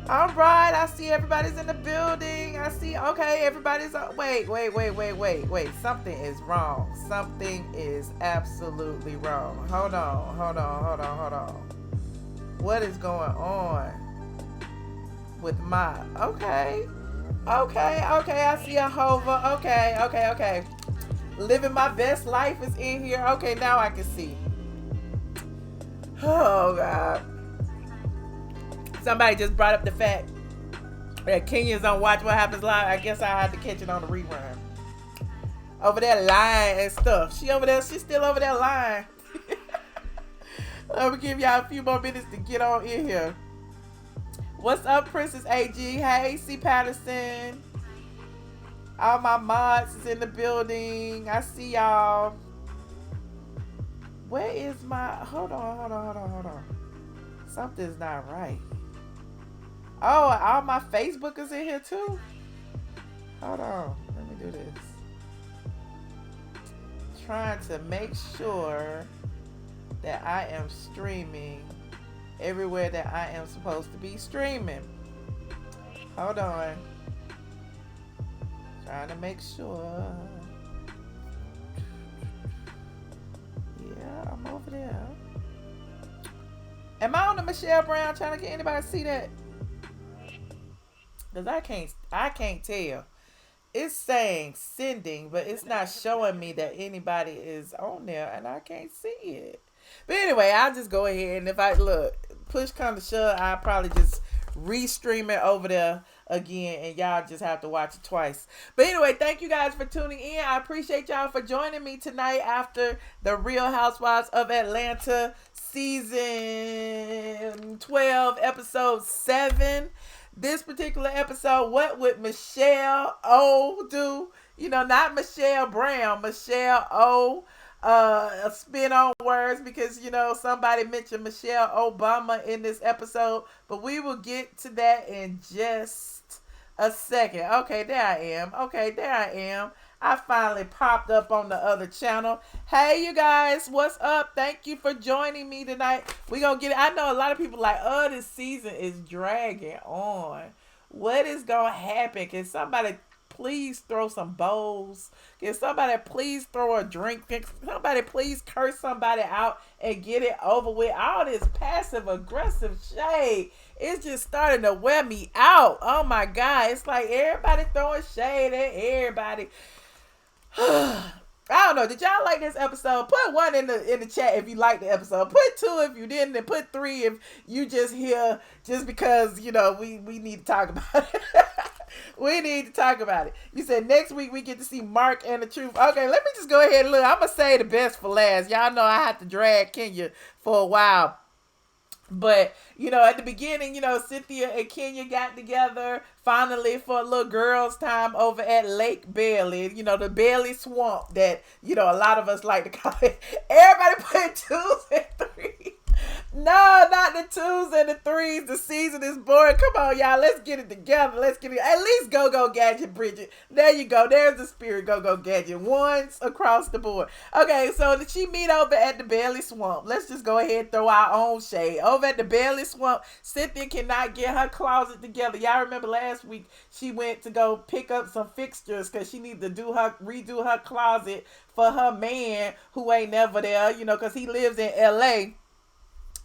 All right, I see everybody's in the building. I see, okay, everybody's, wait. Something is wrong. Something is absolutely wrong. Hold on. What is going on with my, okay, I see a hover. Okay. Living my best life is in here. Okay, now I can see. Oh, God. Somebody just brought up the fact that Kenya's on Watch What Happens Live. I guess I had to catch it on the rerun. Over there lying and stuff. She's still over there lying. Let me give y'all a few more minutes to get on in here. What's up, Princess AG? Hey, C. Patterson. All my mods is in the building. I see y'all. Where is my... Hold on. Something's not right. Oh, all my Facebook is in here too? Hold on. Let me do this. Trying to make sure that I am streaming everywhere that I am supposed to be streaming. Hold on. Trying to make sure. Yeah, I'm over there. Am I on the Michelle Brown trying to get anybody to see that? Because I can't tell. It's saying sending, but it's not showing me that anybody is on there, and I can't see it. But anyway, I'll just go ahead, and if I look, push come to shove, I'll probably just restream it over there again, and y'all just have to watch it twice. But anyway, thank you guys for tuning in. I appreciate y'all for joining me tonight after the Real Housewives of Atlanta season 12, episode 7. This particular episode, what would Michelle O do? You know, not Michelle Brown, Michelle O. A spin on words because, you know, somebody mentioned Michelle Obama in this episode, but we will get to that in just a second. Okay, there I am. I finally popped up on the other channel. Hey, you guys, what's up? Thank you for joining me tonight. We gonna get it. I know a lot of people like, oh, this season is dragging on. What is gonna happen? Can somebody please throw some bowls? Can somebody please throw a drink? Can somebody please curse somebody out and get it over with? All this passive aggressive shade, it's just starting to wear me out. Oh my God. It's like everybody throwing shade at everybody. I don't know. Did y'all like this episode? Put 1 in the chat if you liked the episode. Put 2 if you didn't, and put 3 if you just here just because, you know, we need to talk about it. We need to talk about it. You said next week we get to see Mark and the truth. Okay, let me just go ahead and look. I'm gonna say the best for last. Y'all know I have to drag Kenya for a while. But, you know, at the beginning, you know, Cynthia and Kenya got together finally for a little girls' time over at Lake Bailey. You know, the Bailey Swamp that, you know, a lot of us like to call it. Everybody put 2s and 3s. No, not the 2s and the 3s. The season is boring. Come on, y'all. Let's get it together. Let's get it. At least Go Gadget, Bridget. There you go. There's the spirit, Go Gadget. 1s across the board. Okay, so she meet over at the Bailey Swamp. Let's just go ahead and throw our own shade. Over at the Bailey Swamp, Cynthia cannot get her closet together. Y'all remember last week she went to go pick up some fixtures because she needed to redo her closet for her man who ain't never there, you know, because he lives in LA.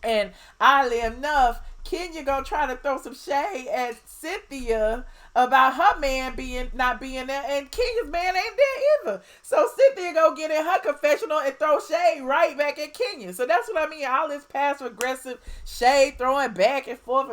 And oddly enough, Kenya gonna try to throw some shade at Cynthia about her man not being there, and Kenya's man ain't there either. So Cynthia go get in her confessional and throw shade right back at Kenya. So that's what I mean. All this passive aggressive shade throwing back and forth.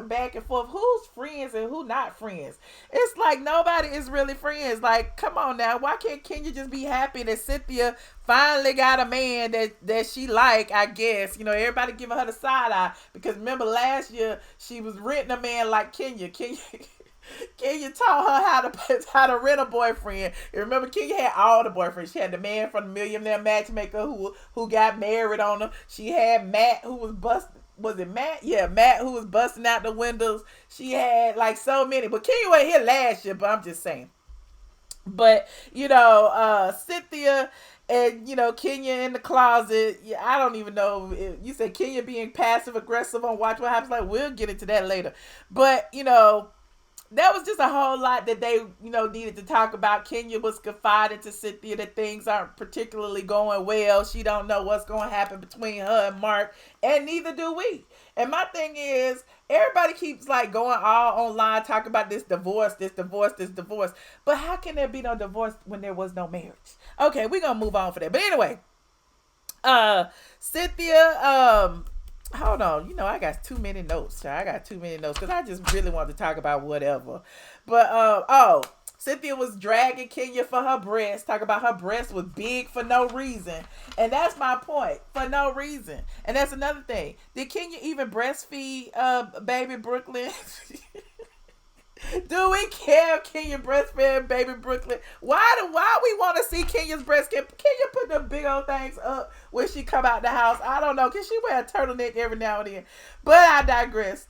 Who's friends and who not friends? It's like nobody is really friends. Like, come on now. Why can't Kenya just be happy that Cynthia finally got a man that she like, I guess. You know, everybody giving her the side eye because remember last year she was renting a man like Kenya. Kenya taught her how to rent a boyfriend. You remember Kenya had all the boyfriends. She had the man from the Millionaire Matchmaker who got married on her. She had Matt who was busting. Was it Matt? Yeah, Matt who was busting out the windows. She had like so many. But Kenya wasn't here last year, but I'm just saying. But, you know, Cynthia And Kenya in the closet. Yeah, I don't even know. You said Kenya being passive aggressive on Watch What Happens. Like, we'll get into that later. But that was just a whole lot that they, needed to talk about. Kenya was confiding to Cynthia that things aren't particularly going well. She don't know what's going to happen between her and Mark, and neither do we. And my thing is, everybody keeps like going all online talking about this divorce, this divorce, this divorce. But how can there be no divorce when there was no marriage? Okay, we're gonna move on for that. But anyway, Cynthia, hold on. I got too many notes. I got too many notes because I just really want to talk about whatever. But Cynthia was dragging Kenya for her breast, talking about her breast was big for no reason. And that's my point, for no reason. And that's another thing. Did Kenya even breastfeed baby Brooklyn? Do we care if Kenya breastfed baby Brooklyn? Why we want to see Kenya's breast? Can Kenya put the big old things up when she come out the house? I don't know. Can she wear a turtleneck every now and then? But I digress.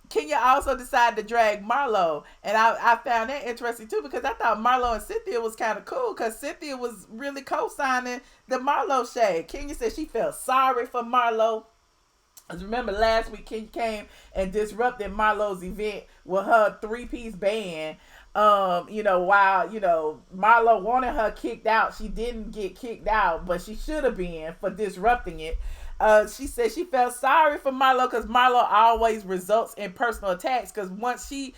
Kenya also decided to drag Marlo, and I found that interesting too because I thought Marlo and Cynthia was kind of cool because Cynthia was really co-signing the Marlo shade. Kenya said she felt sorry for Marlo. Remember last week Kenya came and disrupted Marlo's event with her 3-piece band. While Marlo wanted her kicked out, she didn't get kicked out, but she should have been for disrupting it. She said she felt sorry for Marlo because Marlo always results in personal attacks. Because once she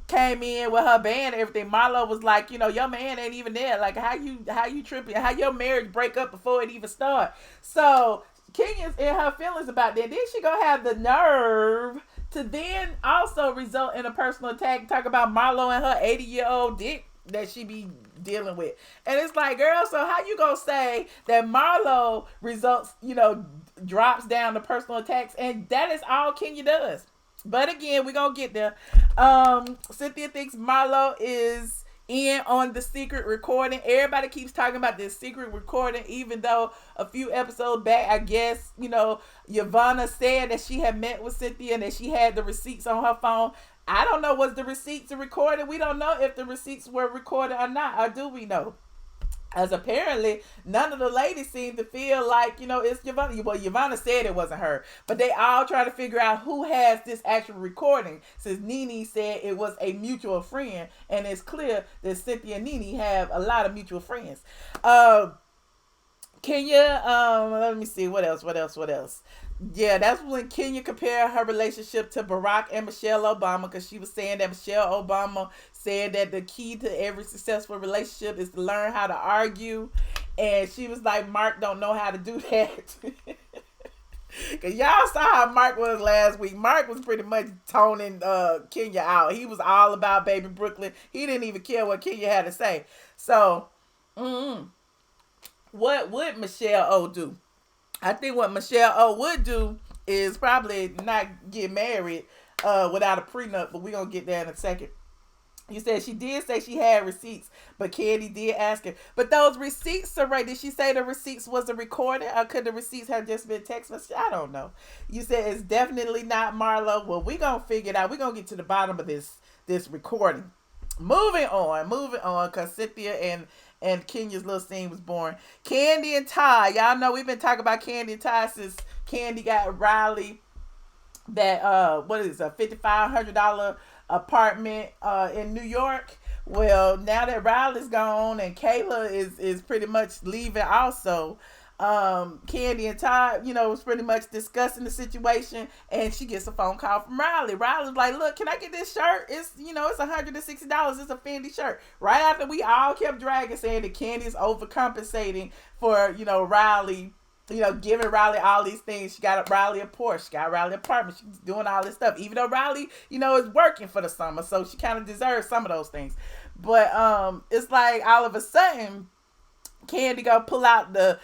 came in with her band and everything, Marlo was like, your man ain't even there. Like, how you tripping? How your marriage break up before it even start? So Kenya's in her feelings about that. Then she gonna have the nerve to then also result in a personal attack, talk about Marlo and her 80-year-old dick that she be dealing with. And it's like, girl, so how you gonna say that Marlo results, drops down to personal attacks, and that is all Kenya does? But again, we're gonna get there. Cynthia thinks Marlo is in on the secret recording. Everybody keeps talking about this secret recording, even though a few episodes back, I guess, Yvonne said that she had met with Cynthia and that she had the receipts on her phone. I don't know, was the receipts recorded? We don't know if the receipts were recorded or not, or do we know? As apparently, none of the ladies seem to feel like, it's Yvonne. Well, Yvonne said it wasn't her. But they all try to figure out who has this actual recording. Since Nene said it was a mutual friend. And it's clear that Cynthia and Nene have a lot of mutual friends. Kenya, let me see. What else? Yeah, that's when Kenya compared her relationship to Barack and Michelle Obama, because she was saying that Michelle Obama said that the key to every successful relationship is to learn how to argue. And she was like, Mark don't know how to do that. Because y'all saw how Mark was last week. Mark was pretty much toning Kenya out. He was all about baby Brooklyn. He didn't even care what Kenya had to say. So, what would Michelle O do? I think what Michelle O would do is probably not get married without a prenup, but we're going to get there in a second. You said she did say she had receipts, but Kandi did ask her. But those receipts, Saray, did she say the receipts was a recording, or could the receipts have just been text message? I don't know. You said it's definitely not Marlo. Well, we're going to figure it out. We're going to get to the bottom of this recording. Moving on, because Cynthia and Kenya's little scene was born. Kandi and Todd. Y'all know we've been talking about Kandi and Todd since Kandi got Riley that, a $5,500 apartment in New York. Well, now that Riley's gone and Kayla is pretty much leaving also, Kandi and Todd, was pretty much discussing the situation, and she gets a phone call from Riley. Riley's like, look, can I get this shirt? It's, it's $160. It's a Fendi shirt. Right after we all kept dragging, saying that Candy's overcompensating for, Riley, giving Riley all these things. She got Riley a Porsche. She got Riley an apartment. She's doing all this stuff. Even though Riley, is working for the summer, so she kind of deserves some of those things. But it's like all of a sudden, Kandi gonna pull out the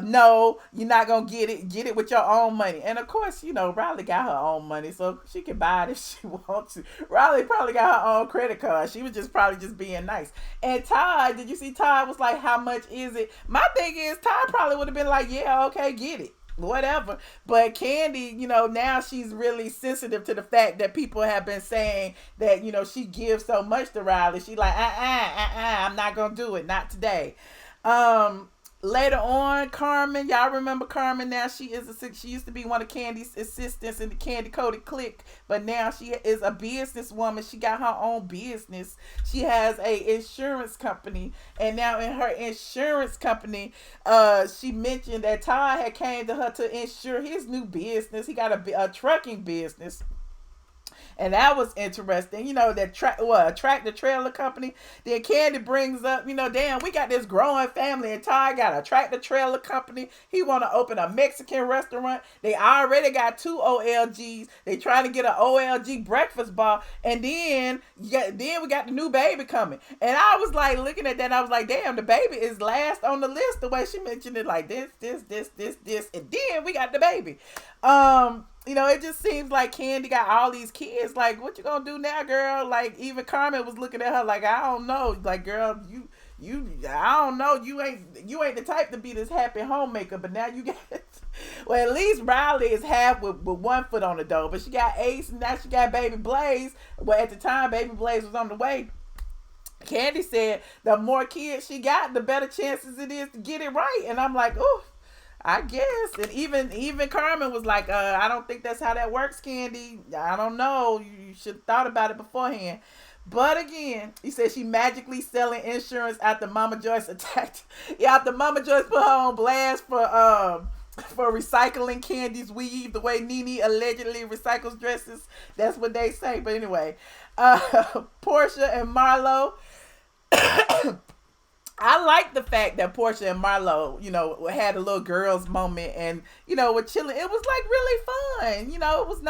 no, you're not gonna get it with your own money. And of course, Riley got her own money, so she can buy it if she wants to. Riley probably got her own credit card. She was probably just being nice. And Todd, did you see Todd was like, how much is it? My thing is, Todd probably would have been like, yeah, okay, get it. whatever. But Kandi, now she's really sensitive to the fact that people have been saying that, she gives so much to Riley. She like, I'm not gonna do it, not today. Um, Later on, Carmen, y'all remember Carmen? Now she used to be one of Kandi's assistants in the Kandi Cody clique, but now she is a businesswoman. She got her own business. She has a insurance company, and now in her insurance company, she mentioned that Todd had came to her to insure his new business. He got a trucking business. And that was interesting. That tractor trailer company. Then Kandi brings up, damn, we got this growing family, and Todd got a tractor trailer company. He want to open a Mexican restaurant. They already got 2 OLGs. They trying to get an OLG breakfast bar, and then we got the new baby coming. And I was like looking at that, and I was like, damn, the baby is last on the list. The way she mentioned it, like this, and then we got the baby. It just seems like Kandi got all these kids. Like, what you gonna do now, girl? Like, even Carmen was looking at her like, I don't know. Like, girl, I don't know. You ain't the type to be this happy homemaker. But now you got, well, at least Riley is half with one foot on the door. But she got Ace, and now she got baby Blaze. Well, at the time, baby Blaze was on the way. Kandi said the more kids she got, the better chances it is to get it right. And I'm like, ooh. I guess. And even Carmen was like, I don't think that's how that works, Kandi. I don't know. You should have thought about it beforehand. But again, he said she magically selling insurance after Mama Joyce attacked. Yeah, after Mama Joyce put her on blast for recycling Kandi's weave the way Nene allegedly recycles dresses. That's what they say. But anyway, Porsha and Marlo. I like the fact that Porsha and Marlo, had a little girls moment and, were chilling. It was like really fun. It was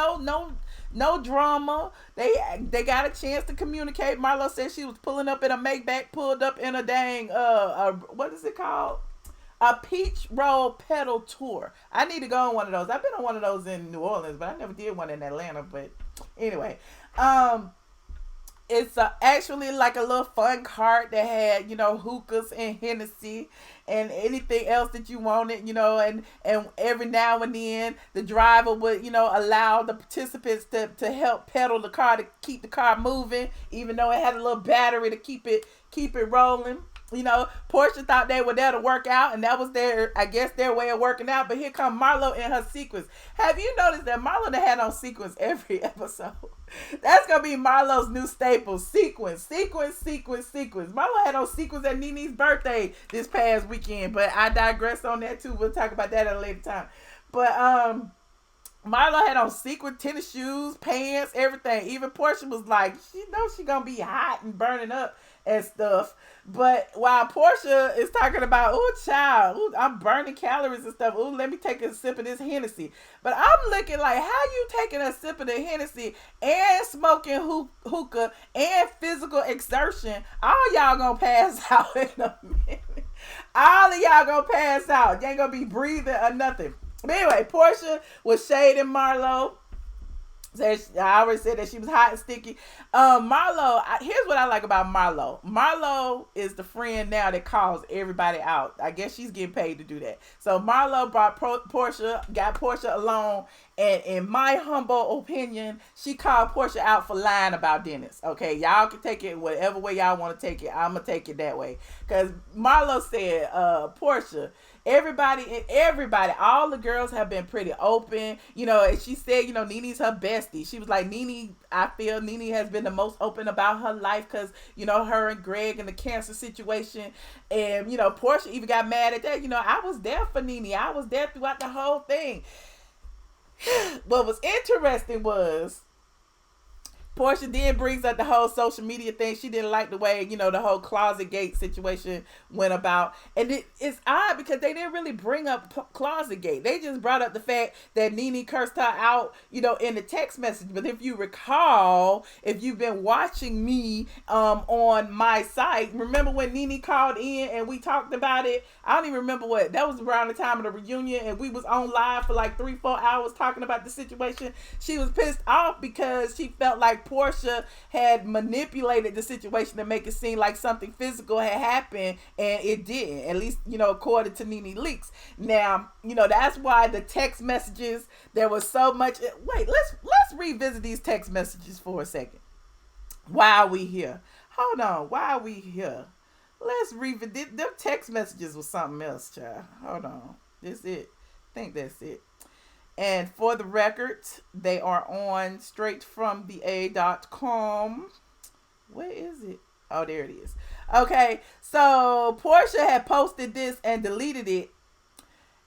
no drama. They got a chance to communicate. Marlo said she was pulling up in a Maybach, pulled up in a dang, what is it called? A peach roll pedal tour. I need to go on one of those. I've been on one of those in New Orleans, but I never did one in Atlanta. But anyway, it's actually like a little fun cart that had, hookahs and Hennessy and anything else that you wanted, and every now and then the driver would, allow the participants to help pedal the car to keep the car moving, even though it had a little battery to keep it rolling. Porsha thought they were there to work out, and that was their way of working out. But here come Marlo in her sequence. Have you noticed that Marlo had on sequence every episode? That's gonna be Marlo's new staple. Sequence. Marlo had on sequence at Nene's birthday this past weekend, but I digress on that too. We'll talk about that at a later time. But Marlo had on sequin tennis shoes, pants, everything. Even Porsha was like, she knows she gonna be hot and burning up and stuff. But while Porsha is talking about, ooh, child, ooh, I'm burning calories and stuff. Ooh, let me take a sip of this Hennessy. But I'm looking like, how you taking a sip of the Hennessy and smoking hookah and physical exertion? All y'all gonna pass out in a minute. All of y'all gonna pass out. You ain't gonna be breathing or nothing. But anyway, Porsha was shading Marlo. I already said that she was hot and sticky. Marlo, here's what I like about Marlo. Marlo is the friend now that calls everybody out. I guess she's getting paid to do that. So Marlo brought Porsha, got Porsha along, and in my humble opinion, she called Porsha out for lying about Dennis. Okay, y'all can take it whatever way y'all want to take it. I'm gonna take it that way. Because Marlo said, Porsha, everybody, all the girls have been pretty open, and she said, Nene's her bestie. She was like, Nene, I feel Nene has been the most open about her life because, her and Greg and the cancer situation. And, Porsha even got mad at that. I was there for Nene. I was there throughout the whole thing. What was interesting was Porsha then brings up the whole social media thing. She didn't like the way, the whole Closet Gate situation went about. And it's odd because they didn't really bring up Closet Gate. They just brought up the fact that Nene cursed her out, in the text message. But if you recall, if you've been watching me on my site, remember when Nene called in and we talked about it? I don't even remember what. That was around the time of the reunion, and we was on live for like 3-4 hours talking about the situation. She was pissed off because she felt like like Porsha had manipulated the situation to make it seem like something physical had happened, and it didn't. At least, according to Nene Leakes. Now, that's why the text messages, there was so much. Wait, let's revisit these text messages for a second. Why are we here? Hold on. Why are we here? Let's revisit. Them text messages was something else, child. Hold on. This it. I think that's it. And for the record, they are on StraightFromTheA.com. Where is it? Oh, there it is. Okay, so Porsha had posted this and deleted it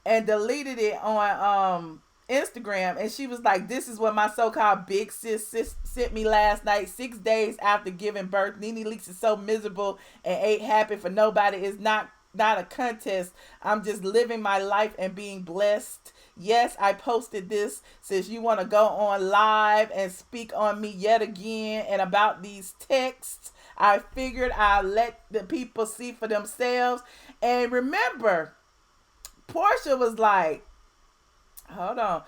on Instagram, and she was like, "This is what my so-called big sis sent me last night, 6 days after giving birth. Nene Leakes is so miserable and ain't happy for nobody. It's not a contest. I'm just living my life and being blessed. Yes, I posted this since you want to go on live and speak on me yet again and about these texts. I figured I'll let the people see for themselves." And remember, Porsha was like, hold on,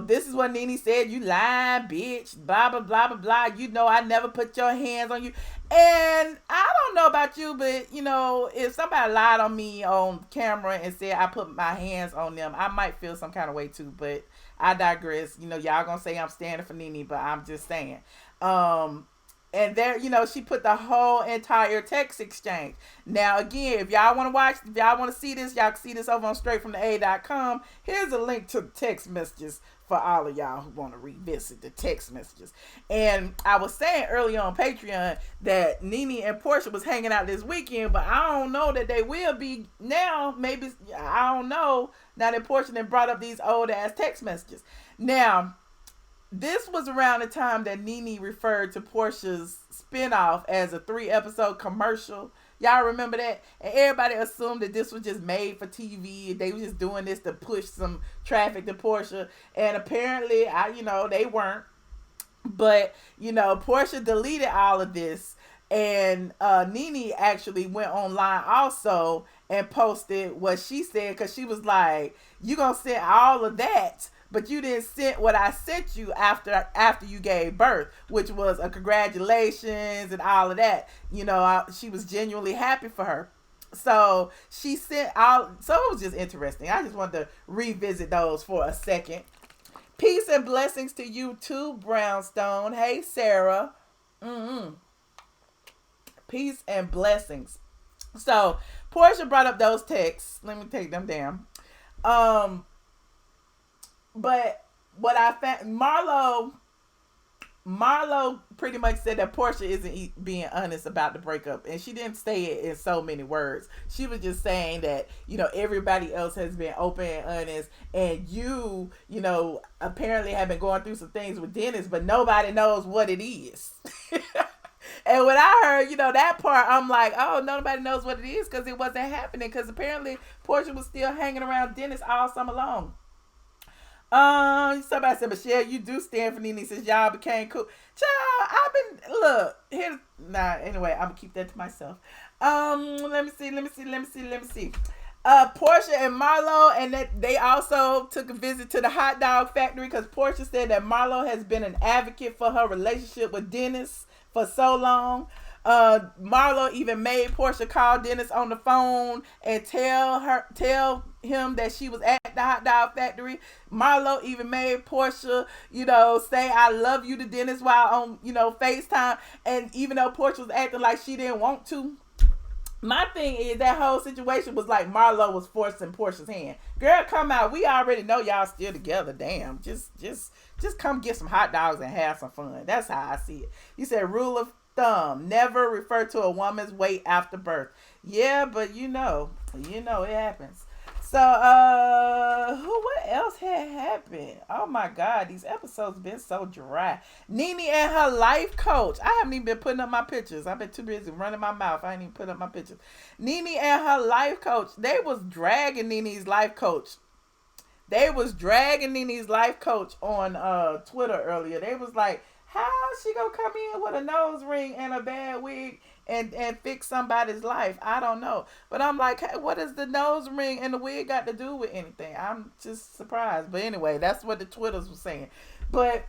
this is what Nene said. You lying, bitch, blah, blah, blah, blah, blah. I never put your hands on you. And I don't know about you, but, if somebody lied on me on camera and said I put my hands on them, I might feel some kind of way too, but I digress. Y'all gonna say I'm standing for Nene, but I'm just saying. And there, she put the whole entire text exchange. Now, again, if y'all want to see this, y'all can see this over on StraightFromTheA.com. Here's a link to the text messages for all of y'all who want to revisit the text messages. And I was saying earlier on Patreon that Nene and Porsha was hanging out this weekend, but I don't know that they will be now. Maybe, I don't know, now that Porsha then brought up these old-ass text messages. Now, this was around the time that Nene referred to Porsha's spinoff as a 3-episode commercial. Y'all remember that? And everybody assumed that this was just made for TV. They were just doing this to push some traffic to Porsha. And apparently, they weren't. But, Porsha deleted all of this. And Nene actually went online also and posted what she said. Because she was like, you gonna send all of that, but you didn't send what I sent you after you gave birth, which was a congratulations and all of that. She was genuinely happy for her. So she sent all. So it was just interesting. I just wanted to revisit those for a second. Peace and blessings to you too, Brownstone. Hey, Sarah. Peace and blessings. So Porsha brought up those texts. Let me take them down. But what I found, Marlo pretty much said that Porsha isn't being honest about the breakup, and she didn't say it in so many words. She was just saying that, everybody else has been open and honest, and you apparently have been going through some things with Dennis, but nobody knows what it is. And when I heard, that part, I'm like, oh, nobody knows what it is because it wasn't happening, because apparently Porsha was still hanging around Dennis all summer long. Somebody said, Michelle, you do stand for Nene since y'all became cool. Child, anyway, I'm gonna keep that to myself. Let me see. Porsha and Marlo, and that they also took a visit to the hot dog factory because Porsha said that Marlo has been an advocate for her relationship with Dennis for so long. Marlo even made Porsha call Dennis on the phone and tell him that she was at the hot dog factory. Marlo even made Porsha, say I love you to Dennis while on, FaceTime. And even though Porsha was acting like she didn't want to, my thing is that whole situation was like Marlo was forcing Porsha's hand. Girl, come out. We already know y'all still together. Damn. Just come get some hot dogs and have some fun. That's how I see it. You said rule of thumb, never refer to a woman's weight after birth. Yeah, but it happens. So, what else had happened? Oh my God, these episodes been so dry. Nene and her life coach. I haven't even been putting up my pictures. I've been too busy running my mouth. I ain't even put up my pictures. Nene and her life coach. They was dragging Nene's life coach. On Twitter earlier. They was like, how she gonna come in with a nose ring and a bad wig and fix somebody's life? I don't know. But I'm like, hey, what does the nose ring and the wig got to do with anything? I'm just surprised. But anyway, that's what the Twitters was saying. But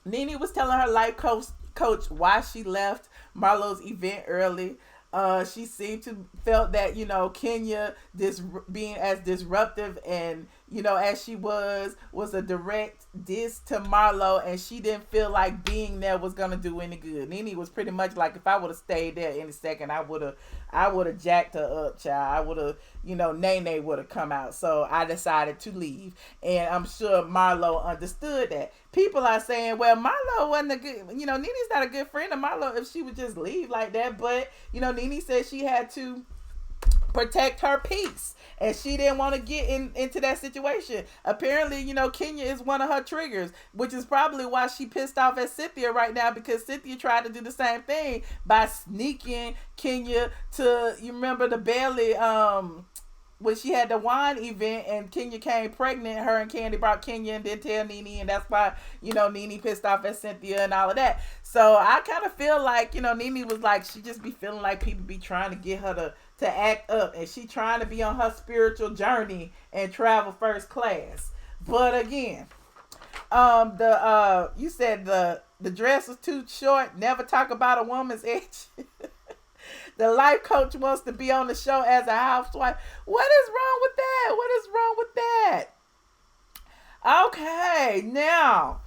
Nene was telling her life coach why she left Marlo's event early. She seemed to felt that Kenya being as disruptive and as she was a direct diss to Marlo, and she didn't feel like being there was gonna do any good. Nene was pretty much like, if I would have stayed there any second, I would have jacked her up, child. I would have, Nene would have come out. So I decided to leave, and I'm sure Marlo understood that. People are saying, well, Marlo wasn't a good, Nene's not a good friend of Marlo if she would just leave like that. But Nene said she had to protect her peace, and she didn't want to get into that situation. Apparently, Kenya is one of her triggers, which is probably why she pissed off at Cynthia right now, because Cynthia tried to do the same thing by sneaking Kenya to, you remember the Bailey when she had the wine event and Kenya came pregnant. Her and Kandi brought Kenya and didn't tell Nene, and that's why Nene pissed off at Cynthia and all of that. So I kind of feel like Nene was like, she just be feeling like people be trying to get her to act up, and she trying to be on her spiritual journey and travel first class. But again, you said the dress was too short. Never talk about a woman's age. The life coach wants to be on the show as a housewife. What is wrong with that? What is wrong with that? Okay, now.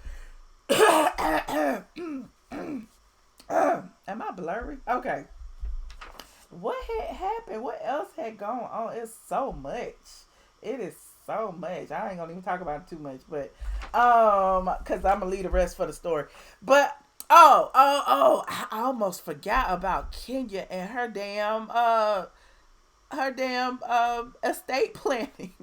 Am I blurry? Okay. What had happened? What else had gone on? It's so much. It is so much. I ain't gonna even talk about it too much, but because I'm gonna leave the rest for the story. But I almost forgot about Kenya and her damn estate planning.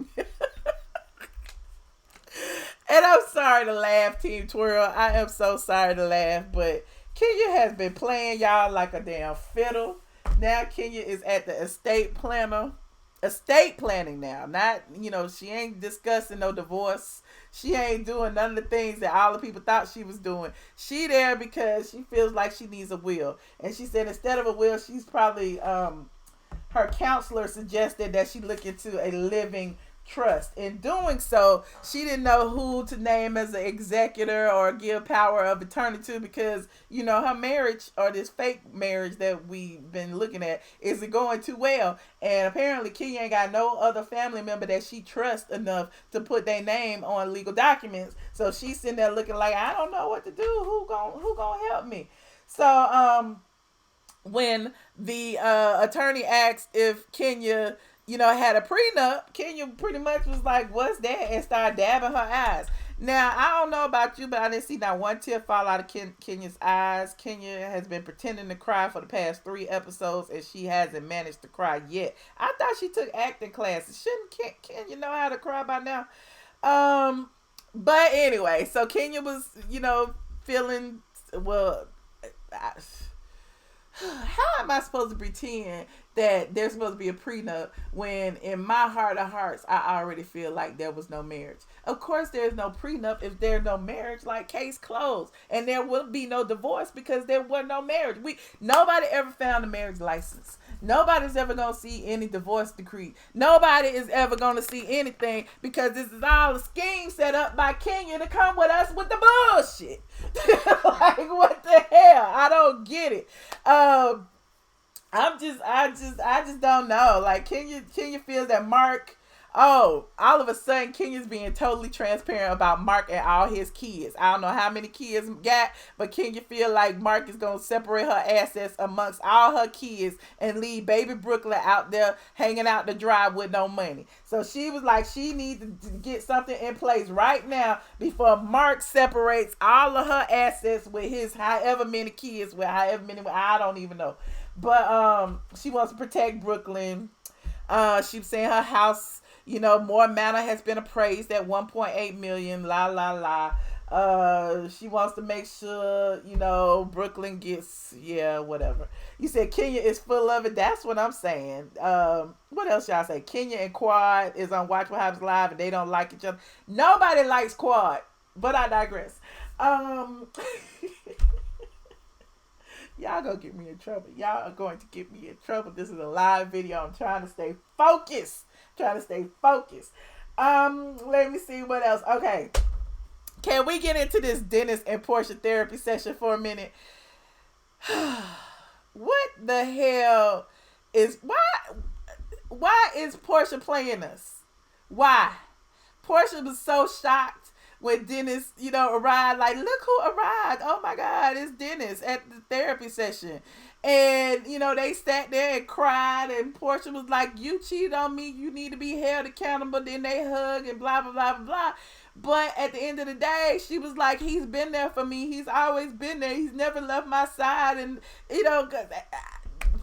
And I'm sorry to laugh, Team Twirl. I am so sorry to laugh, but Kenya has been playing y'all like a damn fiddle. Now Kenya is at the estate planning now. Not, she ain't discussing no divorce. She ain't doing none of the things that all the people thought she was doing. She there because she feels like she needs a will. And she said instead of a will, she's probably, her counselor suggested that she look into a living trust. In doing so, she didn't know who to name as an executor or give power of attorney to, because her marriage, or this fake marriage that we've been looking at, isn't going too well. And apparently Kenya ain't got no other family member that she trusts enough to put their name on legal documents. So she's sitting there looking like, I don't know what to do. Who gonna help me? So when the attorney asked if Kenya had a prenup, Kenya pretty much was like, what's that? And started dabbing her eyes. Now, I don't know about you, but I didn't see not one tear fall out of Kenya's eyes. Kenya has been pretending to cry for the past 3 episodes, and she hasn't managed to cry yet. I thought she took acting classes. Shouldn't Kenya know how to cry by now? But anyway, so Kenya was, feeling, well, how am I supposed to pretend that there's supposed to be a prenup when in my heart of hearts I already feel like there was no marriage? Of course there's no prenup if there's no marriage, like case closed, and there will be no divorce because there was no marriage. Nobody ever found a marriage license. Nobody's ever gonna see any divorce decree. Nobody is ever gonna see anything, because this is all a scheme set up by Kenya to come with us with the bullshit. Like, what the hell? I don't get it. I just don't know. Like, Kenya feels that Mark. Oh, all of a sudden, Kenya's being totally transparent about Mark and all his kids. I don't know how many kids got, but Kenya feel like Mark is going to separate her assets amongst all her kids and leave baby Brooklyn out there hanging out the drive with no money. So she was like, she needs to get something in place right now before Mark separates all of her assets with his however many kids, with however many, I don't even know. But she wants to protect Brooklyn. She was saying her house, more manor has been appraised at $1.8 million. She wants to make sure, Brooklyn gets, whatever. You said Kenya is full of it. That's what I'm saying. What else y'all say? Kenya and Quad is on Watch What Happens Live, and they don't like each other. Nobody likes Quad, but I digress. Y'all gonna get me in trouble. Y'all are going to get me in trouble. This is a live video. I'm trying to stay focused. Let me see what else. Okay. Can we get into this Dennis and Porsha therapy session for a minute? What the hell is why is Porsha playing us? Why? Porsha was so shocked when Dennis, arrived. Like, look who arrived. Oh my God, it's Dennis at the therapy session. And, they sat there and cried, and Porsha was like, you cheated on me, you need to be held accountable. Then they hug and blah, blah, blah, blah, blah. But at the end of the day, she was like, he's been there for me. He's always been there. He's never left my side. And,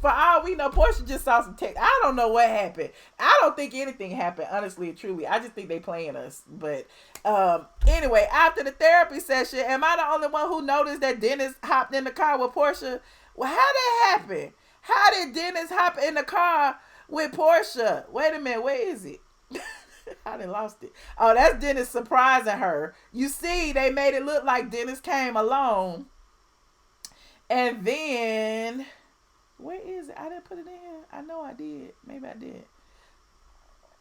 for all we know, Porsha just saw some text. I don't know what happened. I don't think anything happened, honestly and truly. I just think they playing us. But anyway, after the therapy session, am I the only one who noticed that Dennis hopped in the car with Porsha? Well, how that happen? How did Dennis hop in the car with Porsha? Wait a minute, where is it? I done lost it. Oh, that's Dennis surprising her. You see, they made it look like Dennis came alone. And then, where is it? I didn't put it in. I know I did. Maybe I did.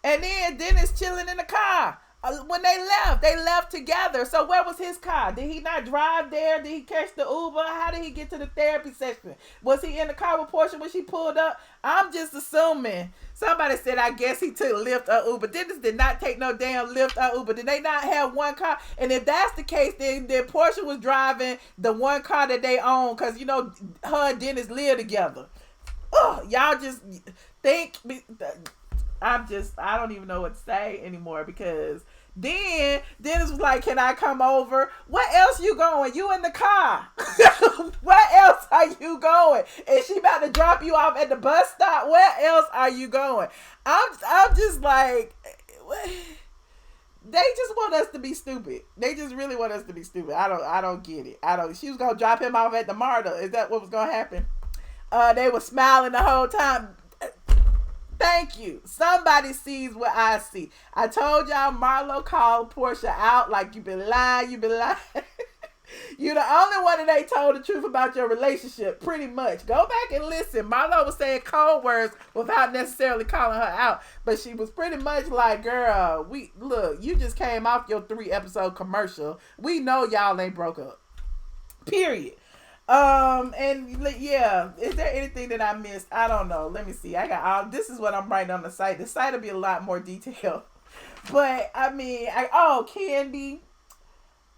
And then Dennis chilling in the car. When they left together. So where was his car? Did he not drive there? Did he catch the Uber? How did he get to the therapy session? Was he in the car with Porsha when she pulled up? I'm just assuming. Somebody said, I guess he took Lyft or Uber. Dennis did not take no damn Lyft or Uber. Did they not have one car? And if that's the case, then Porsha was driving the one car that they own, because, her and Dennis live together. Y'all just think... I don't even know what to say anymore, because then Dennis was like, can I come over? Where else you going? You in the car. Where else are you going? And she about to drop you off at the bus stop. Where else are you going? I'm just like, they just want us to be stupid. They just really want us to be stupid. I don't get it. She was going to drop him off at the marital. Is that what was going to happen? They were smiling the whole time. Thank you. Somebody sees what I see. I told y'all Marlo called Porsha out like, you been lying. You're the only one that ain't told the truth about your relationship, pretty much. Go back and listen. Marlo was saying cold words without necessarily calling her out. But she was pretty much like, girl, you just came off your 3-episode commercial. We know y'all ain't broke up. Period. And yeah, is there anything that I missed? I don't know. Let me see. I got this is what I'm writing on the site. The site will be a lot more detailed. But I mean, Kandi,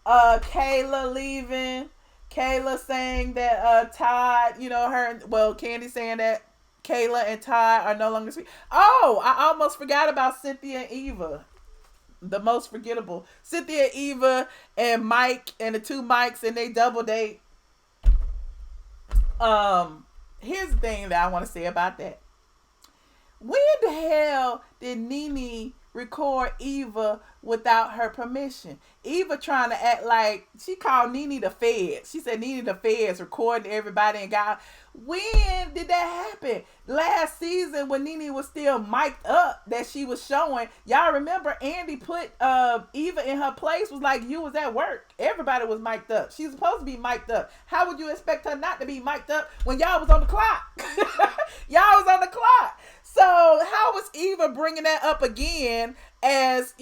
Kayla leaving, Kayla saying that Todd, Kandi saying that Kayla and Todd are no longer sweet. Oh, I almost forgot about Cynthia and Eva. The most forgettable. Cynthia, Eva, and Mike, and the two Mikes, and they double date. Here's the thing that I want to say about that. When the hell did Nene record Eva without her permission? Eva trying to act like she called Nene the feds. She said Nene the feds recording everybody and got. When did that happen? Last season when Nene was still mic'd up that she was showing. Y'all remember Andy put Eva in her place, was like, you was at work. Everybody was mic'd up. She was supposed to be mic'd up. How would you expect her not to be mic'd up when y'all was on the clock? Y'all was on the clock. So how was Eva bringing that up again as,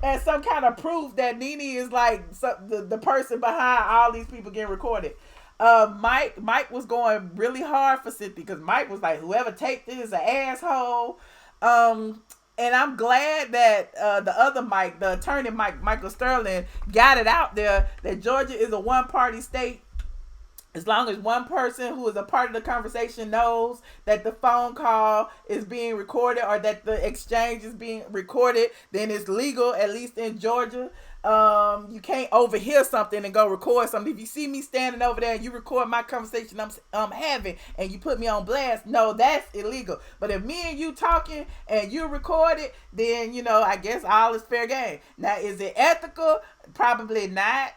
as some kind of proof that Nene is like the person behind all these people getting recorded? Mike was going really hard for Cynthia, because Mike was like, whoever taped it is an asshole. And I'm glad that the other Mike, the attorney Michael Sterling, got it out there that Georgia is a one-party state. As long as one person who is a part of the conversation knows that the phone call is being recorded or that the exchange is being recorded, then it's legal, at least in Georgia. You can't overhear something and go record something. If you see me standing over there and you record my conversation I'm having and you put me on blast, no, that's illegal. But if me and you talking and you record it, then, I guess all is fair game. Now, is it ethical? Probably not.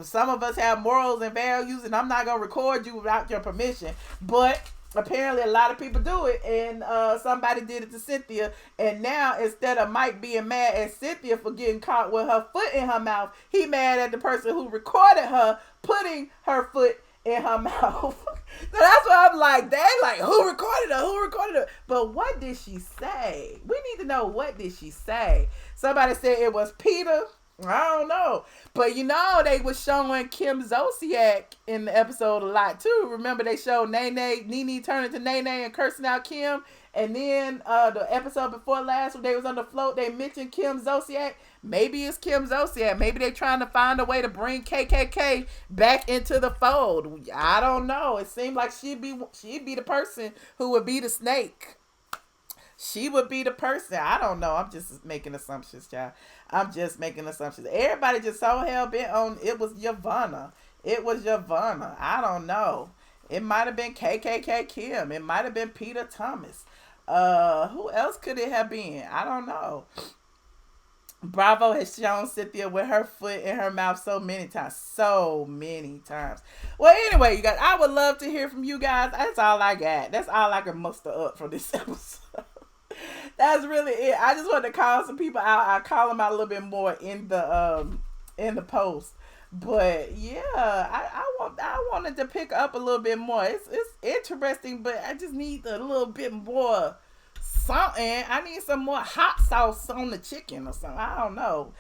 Some of us have morals and values, and I'm not going to record you without your permission. But apparently a lot of people do it, and somebody did it to Cynthia, and now instead of Mike being mad at Cynthia for getting caught with her foot in her mouth, he mad at the person who recorded her putting her foot in her mouth. So that's why I'm like, they like, who recorded her? But what did she say? We need to know, what did she say? Somebody said it was Peter. I don't know. But they was showing Kim Zolciak in the episode a lot too. Remember they showed Nene turning to Nene and cursing out Kim. And then the episode before last when they was on the float, they mentioned Kim Zolciak. Maybe it's Kim Zolciak. Maybe they trying to find a way to bring KKK back into the fold. I don't know. It seemed like she'd be the person who would be the snake. She would be the person. I don't know. I'm just making assumptions, child. I'm just making assumptions. Everybody just so hell bent on it was Yvonne. It was Yvonne. I don't know. It might have been KKK Kim. It might have been Peter Thomas. Who else could it have been? I don't know. Bravo has shown Cynthia with her foot in her mouth so many times. So many times. Well, anyway, you guys, I would love to hear from you guys. That's all I got. That's all I can muster up for this episode. That's really it. I just wanted to call some people out. I call them out a little bit more in the post. But yeah, I wanted to pick up a little bit more. It's interesting, but I just need a little bit more something. I need some more hot sauce on the chicken or something. I don't know.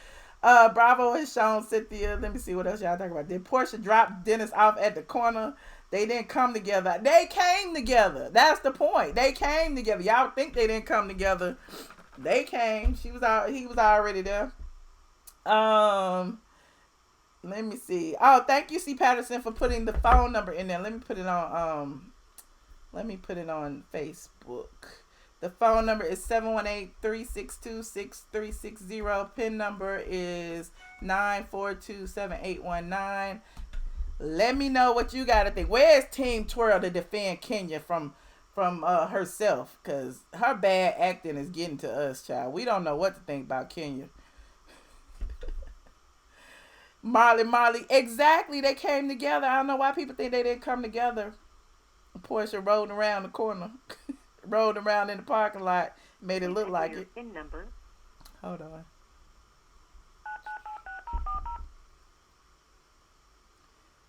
Bravo has shown Cynthia. Let me see what else y'all talking about. Did Porsha drop Dennis off at the corner? They didn't come together. They came together. That's the point. They came together. Y'all think they didn't come together? They came. He was already there. Let me see. Oh, thank you, C. Patterson, for putting the phone number in there. Let me put it on Facebook. The phone number is 718-362-6360. PIN number is 9427819. Let me know what you got to think. Where's Team Twirl to defend Kenya from herself? Because her bad acting is getting to us, child. We don't know what to think about Kenya. Marley. Exactly. They came together. I don't know why people think they didn't come together. Porsche rode around the corner. Rode around in the parking lot. Made it look like it. PIN number. Hold on.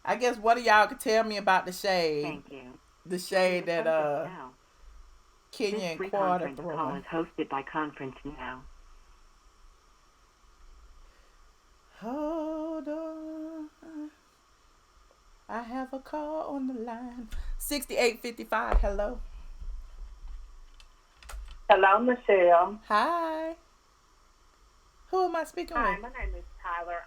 I guess one of y'all could tell me about the shade. Thank you. The shade that Kenya and Quad are throwing. Call is hosted by Conference Now. Hold on. I have a call on the line. 6855. Hello. Hello, Michelle. Hi. Who am I speaking Hi, with? my name is Tyler.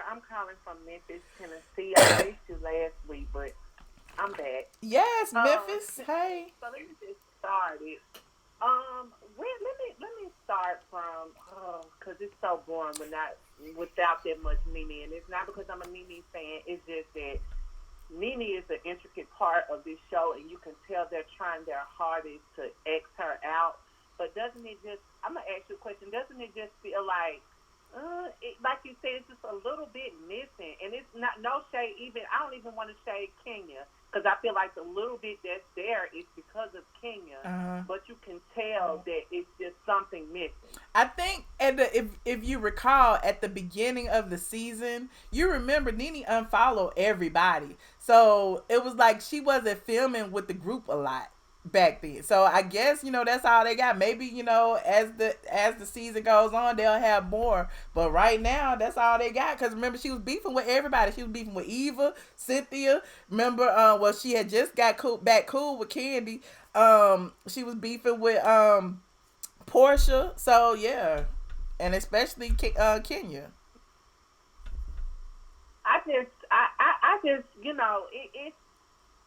I'm calling from Memphis, Tennessee. I missed you last week, but I'm back. Yes, Memphis. Hey. So let me just start it. Let me start from because it's so boring without that much Nene, and it's not because I'm a Nene fan. It's just that Nene is an intricate part of this show, and you can tell they're trying their hardest to X her out. But doesn't it just? I'm gonna ask you a question. Doesn't it just feel like? Like you said, it's just a little bit missing, and it's not no shade. Even I don't even want to shade Kenya because I feel like the little bit that's there is because of Kenya, but you can tell that it's just something missing. I think, if you recall, at the beginning of the season, you remember Nene unfollowed everybody, so it was like she wasn't filming with the group a lot back then. So I guess that's all they got. Maybe as the season goes on they'll have more, but right now that's all they got. Because remember, she was beefing with everybody. She was beefing with Eva, Cynthia. Remember, she had just got back cool with Kandi. She was beefing with Porsha. So yeah, and especially Kenya. I just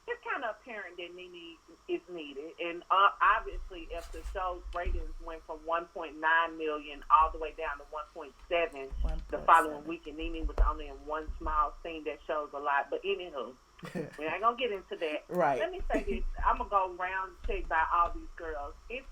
it's kind of apparent that Nene is needed, and obviously if the show's ratings went from 1.9 million all the way down to 1.7 the following week, and Nene was only in one small scene, that shows a lot. But anywho, we ain't gonna get into that. Right. Let me say this: I'm gonna go round check by all these girls. It's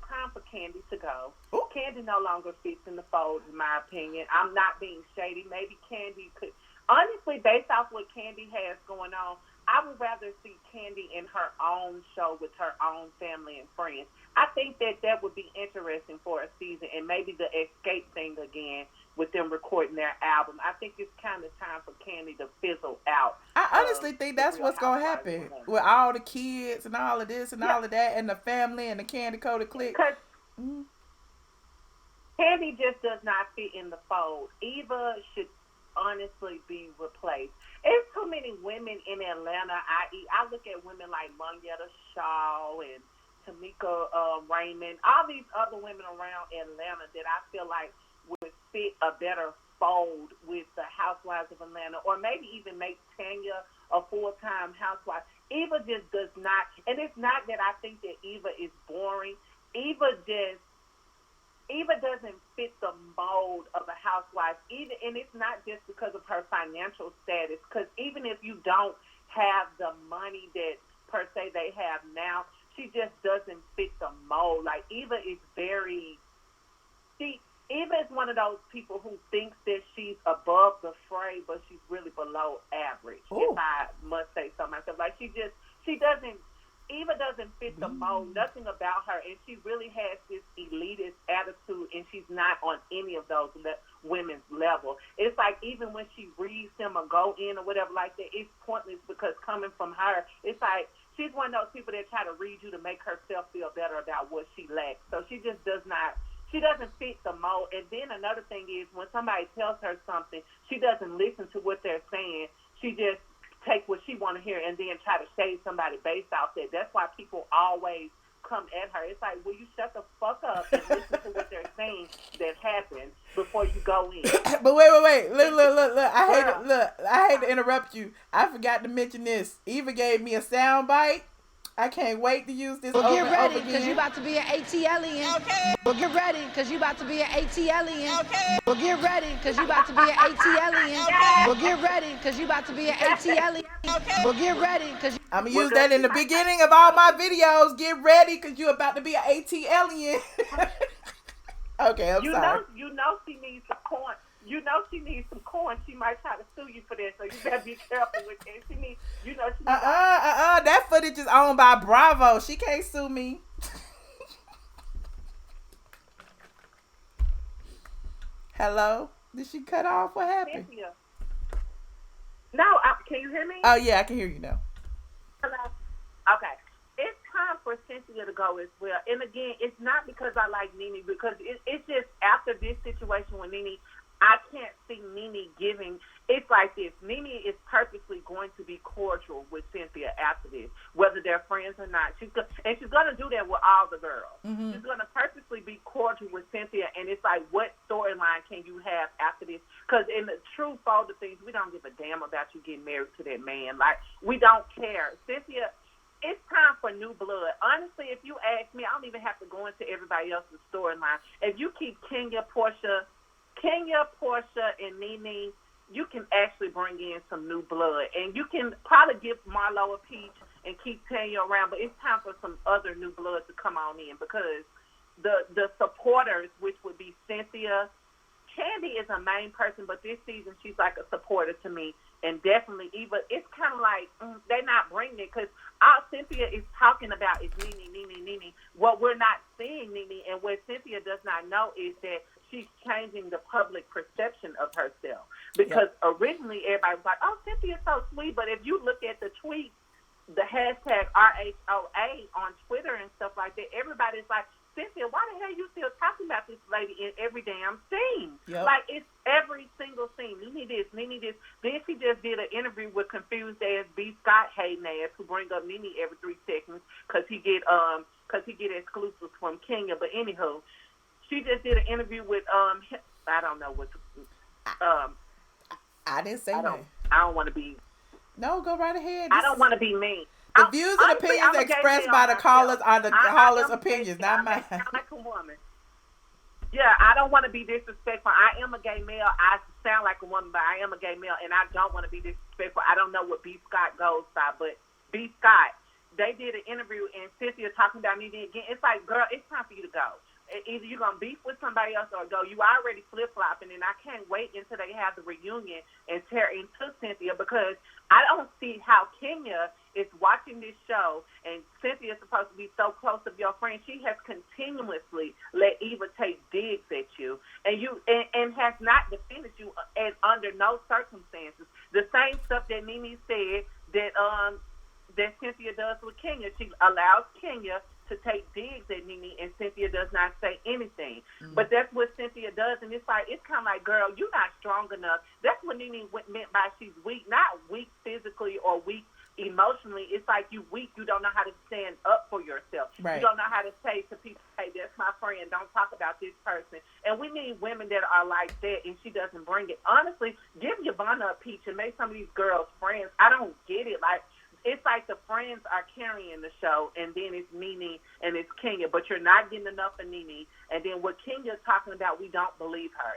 time for Kandi to go. Ooh. Kandi no longer fits in the fold, in my opinion. I'm not being shady. Maybe Kandi could, honestly, based off what Kandi has going on, I would rather see Kandi in her own show with her own family and friends. I think that would be interesting for a season, and maybe the escape thing again with them recording their album. I think it's kind of time for Kandi to fizzle out. I honestly think that's what's going to happen with all the kids and all of this and all of that, and the family and the Kandi Coated clique. Kandi just does not fit in the fold. Eva should honestly be replaced. It's too many women in Atlanta. I look at women like Monietta Shaw and Tamika Raymond, all these other women around Atlanta that I feel like would fit a better fold with the Housewives of Atlanta, or maybe even make Tanya a full-time housewife. Eva just does not, and it's not that I think that Eva is boring. Eva doesn't fit the mold of a housewife, and it's not just because of her financial status, because even if you don't have the money that per se they have now, she just doesn't fit the mold. Like, Eva is Eva is one of those people who thinks that she's above the fray, but she's really below average, if I must say so myself. Like, Eva doesn't fit the mold, nothing about her, and she really has this elitist attitude, and she's not on any of those women's level. It's like, even when she reads them or go in or whatever like that, it's pointless, because coming from her, it's like, she's one of those people that try to read you to make herself feel better about what she lacks. So she just doesn't fit the mold. And then another thing is, when somebody tells her something, she doesn't listen to what they're saying. She just take what she want to hear and then try to shade somebody based off that. That's why people always come at her. It's like, will you shut the fuck up and listen to what they're saying that happened before you go in? But wait. Look. I hate to interrupt you. I forgot to mention this. Eva gave me a sound bite. I can't wait to use this. Well, get ready, because you about to be an ATLian. Okay. Well, get ready, because you about to be an ATLian. Okay. Well, get ready, because you about to be an ATLian. Okay. Well, get ready, because you about to be an ATLian. Okay. Well, get ready, because I'm going to use that in the beginning of all my videos. Get ready, because you're about to be an ATLian. Okay, I'm sorry. You know she needs some corn. You know she needs some corn. She might try to sue you for that, so you better be careful with that. She needs. That footage is owned by Bravo. She can't sue me. Hello? Did she cut off? What happened? Cynthia. No, can you hear me? Oh, yeah, I can hear you now. Hello? Okay. It's time for Cynthia to go as well. And again, it's not because I like Nene, because it's just after this situation with Nene, I can't see Nene giving. It's like this. Nene is purposely going to be cordial with Cynthia after this, whether they're friends or not. She's going to do that with all the girls. Mm-hmm. She's going to purposely be cordial with Cynthia, and it's like, what storyline can you have after this? Because in the true fold of things, we don't give a damn about you getting married to that man. Like, we don't care. Cynthia, it's time for new blood. Honestly, if you ask me, I don't even have to go into everybody else's storyline. If you keep Kenya, Porsha, and Nene, you can actually bring in some new blood. And you can probably give Marlo a peach and keep Tanya around, but it's time for some other new blood to come on in, because the supporters, which would be Cynthia, Kandi is a main person, but this season she's like a supporter to me. And definitely Eva, it's kind of like they're not bringing it, because all Cynthia is talking about is Nene. What we're not seeing, Nene, and what Cynthia does not know is that she's changing the public perception of herself. Because originally everybody was like, oh, Cynthia's so sweet. But if you look at the tweets, the hashtag RHOA on Twitter and stuff like that, everybody's like, Cynthia, why the hell are you still talking about this lady in every damn scene? Yep. Like, it's every single scene. Nene this. Then she just did an interview with confused ass B. Scott hating ass, who bring up Nene every 3 seconds because he get exclusives from Kenya. But anywho, she just did an interview with I don't know what. I didn't say that. I don't want to be. No, go right ahead. I don't want to be mean. The views and opinions expressed by the callers are the callers' opinions, not mine. I'm like a woman. Yeah, I don't want to be disrespectful. I am a gay male. I sound like a woman, but I am a gay male, and I don't want to be disrespectful. I don't know what B. Scott goes by, but B. Scott, they did an interview, and Cynthia talking about me again. It's like, girl, it's time for you to go. Either you're going to beef with somebody else or go. You already flip-flopping, and I can't wait until they have the reunion and tear into Cynthia, because I don't see how Kenya is watching this show, and Cynthia is supposed to be so close of your friend. She has continuously let Eva take digs at you, and has not defended you under no circumstances. The same stuff that Nene said that Cynthia does with Kenya. She allows Kenya to take digs at Nene, and Cynthia does not say anything. But that's what Cynthia does, and it's like, it's kind of like, girl, you're not strong enough. That's what Nene meant by she's weak, not weak physically or weak emotionally. It's like you weak. You don't know how to stand up for yourself. Right. You don't know how to say to people, hey, that's my friend. Don't talk about this person. And we need women that are like that, and she doesn't bring it. Honestly, give Yvonne a peach and make some of these girls friends. I don't get it. Like, it's like the friends are carrying the show, and then it's Nene and it's Kenya, but you're not getting enough of Nene. And then what Kenya's talking about, we don't believe her.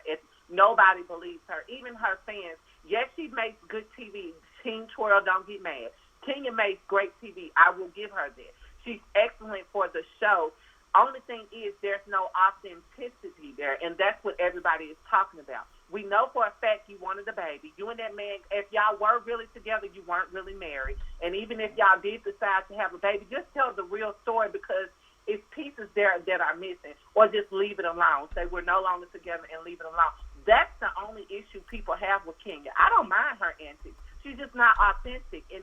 Nobody believes her, even her fans. Yes, she makes good TV. Team Twirl, don't get mad. Kenya makes great TV. I will give her that. She's excellent for the show. Only thing is there's no authenticity there, and that's what everybody is talking about. We know for a fact you wanted a baby. You and that man, if y'all were really together, you weren't really married. And even if y'all did decide to have a baby, just tell the real story, because it's pieces there that are missing. Or just leave it alone. Say we're no longer together and leave it alone. That's the only issue people have with Kenya. I don't mind her antics. She's just not authentic, and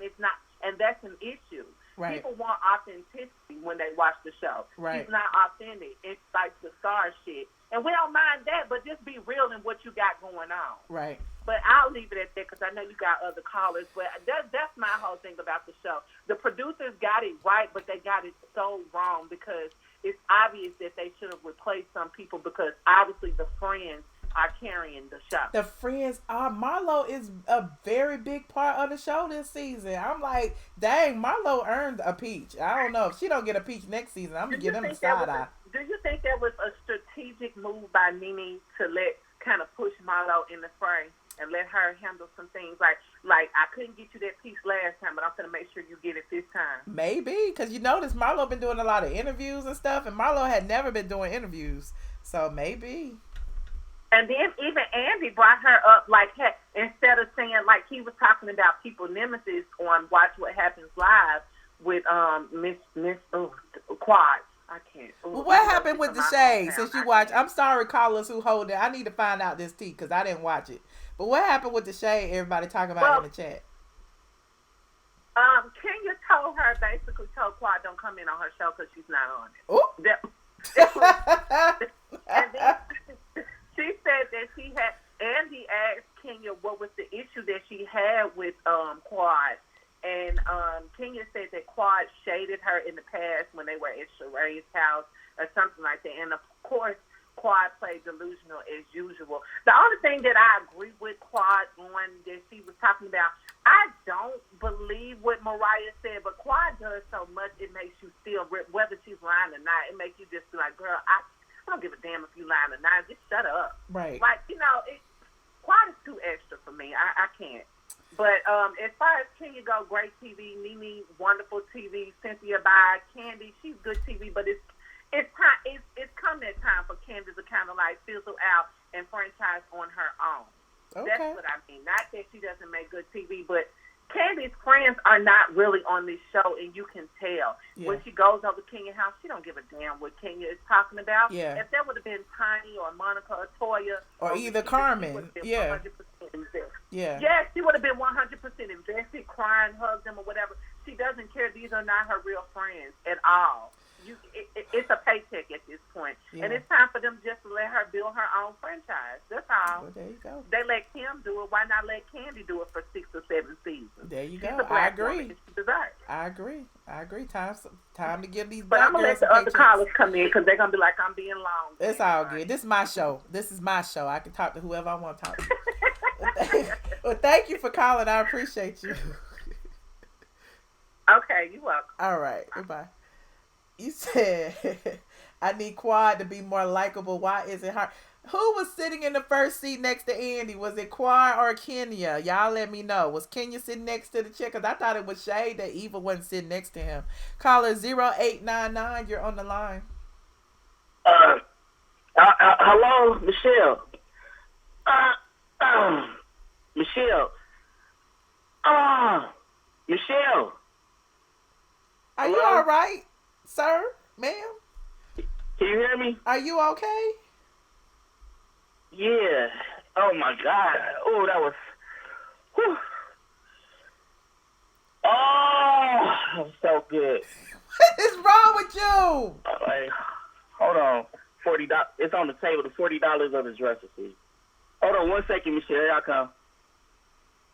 that's an issue. Right. People want authenticity when they watch the show. Right. She's not authentic. It's like the star shit. And we don't mind that, but just be real in what you got going on. Right. But I'll leave it at that, because I know you got other callers. But that's my whole thing about the show. The producers got it right, but they got it so wrong, because it's obvious that they should have replaced some people, because obviously the friends are carrying the show. The friends are. Marlo is a very big part of the show this season. I'm like, dang, Marlo earned a peach. I don't know if she don't get a peach next season. I'm gonna get him a side eye. Do you think that was a strategic move by Nene to kind of push Marlo in the fray and let her handle some things? Like I couldn't get you that piece last time, but I'm gonna make sure you get it this time. Maybe, because you notice Marlo been doing a lot of interviews and stuff, and Marlo had never been doing interviews, so maybe. And then even Andy brought her up, like, hey, instead of saying, like, he was talking about people nemesis on Watch What Happens Live with Miss Quad. I can't. Well, what happened with the shade since you watch? I'm sorry, callers who hold it. I need to find out this tea, because I didn't watch it. But what happened with the shade everybody talking about in the chat? Kenya basically told Quad don't come in on her show because she's not on it. And then she said that Andy asked Kenya what was the issue that she had with Quad. And Kenya said that Quad shaded her in the past when they were at Sheree's house or something like that. And, of course, Quad played delusional as usual. The only thing that I agree with Quad on that she was talking about, I don't believe what Mariah said, but Quad does so much it makes you feel, whether she's lying or not, it makes you just be like, girl, I don't give a damn if you lying or not. Just shut up. Right. Like, Quad is too extra for me. I can't. But as far as Kenya go, great TV. Nene, wonderful TV. Cynthia by Kandi, she's good TV. But it's time. It's come that time for Kandi to kind of like fizzle out and franchise on her own. Okay. That's what I mean. Not that she doesn't make good TV, but Kandi's friends are not really on this show, and you can tell. Yeah. When she goes over to Kenya's house, she don't give a damn what Kenya is talking about. Yeah. If that would have been Tiny or Monica or Toya. Or either Carmen. Yeah. 100% invested. Yeah. Yes, she would have been 100% invested, crying, hugged them or whatever. She doesn't care. These are not her real friends at all. It's a paycheck at this point. Yeah. And it's time for them just to let her build her own franchise. That's all. Well, there you go. They let Kim do it. Why not let Kandi do it for 6 or 7 seasons? There you go. I agree. I agree. Time to give these but black I'm going to girls let the other callers come in because they're going to be like, I'm being long. It's all good. This is my show. I can talk to whoever I want to talk to. Well, thank you for calling. I appreciate you. Okay, you're welcome. All right. Goodbye. You said, I need Quad to be more likable. Why is it hard? Who was sitting in the first seat next to Andy? Was it Quad or Kenya? Y'all let me know. Was Kenya sitting next to the chick? Because I thought it was Shade that Eva wasn't sitting next to him. Caller 0899, you're on the line. Hello, Michelle. Michelle. Michelle. Are you all right, sir, ma'am? Can you hear me? Are you okay? Yeah. Oh my God. Oh, that was. Whew. Oh, I'm so good. What is wrong with you? Like, hold on. $40. It's on the table. The $40 of his recipe. Hold on 1 second, Michelle. Here I come.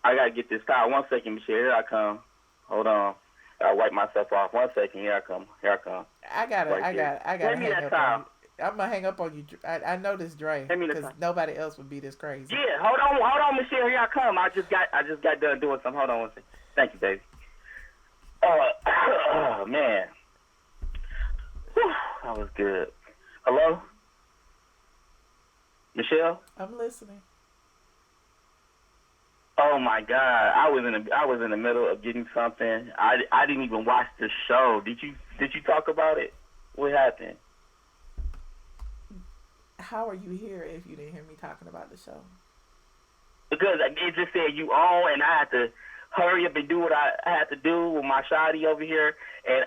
I gotta get this towel. 1 second, Michelle. Here I come. Hold on. I wipe myself off. 1 second. Here I come. I gotta Right hang up on you. I'm gonna hang up on you. I know this Dre because nobody else would be this crazy. Yeah, hold on, Michelle. Here I come. I just got done doing something. Hold on 1 second. Thank you, baby. Oh man, whew, that was good. Hello, Michelle. I'm listening. Oh my God, I was in the middle of getting something. I didn't even watch the show. Did you talk about it? What happened? How are you here if you didn't hear me talking about the show? Because it just said you on, and I had to hurry up and do what I had to do with my shawty over here, and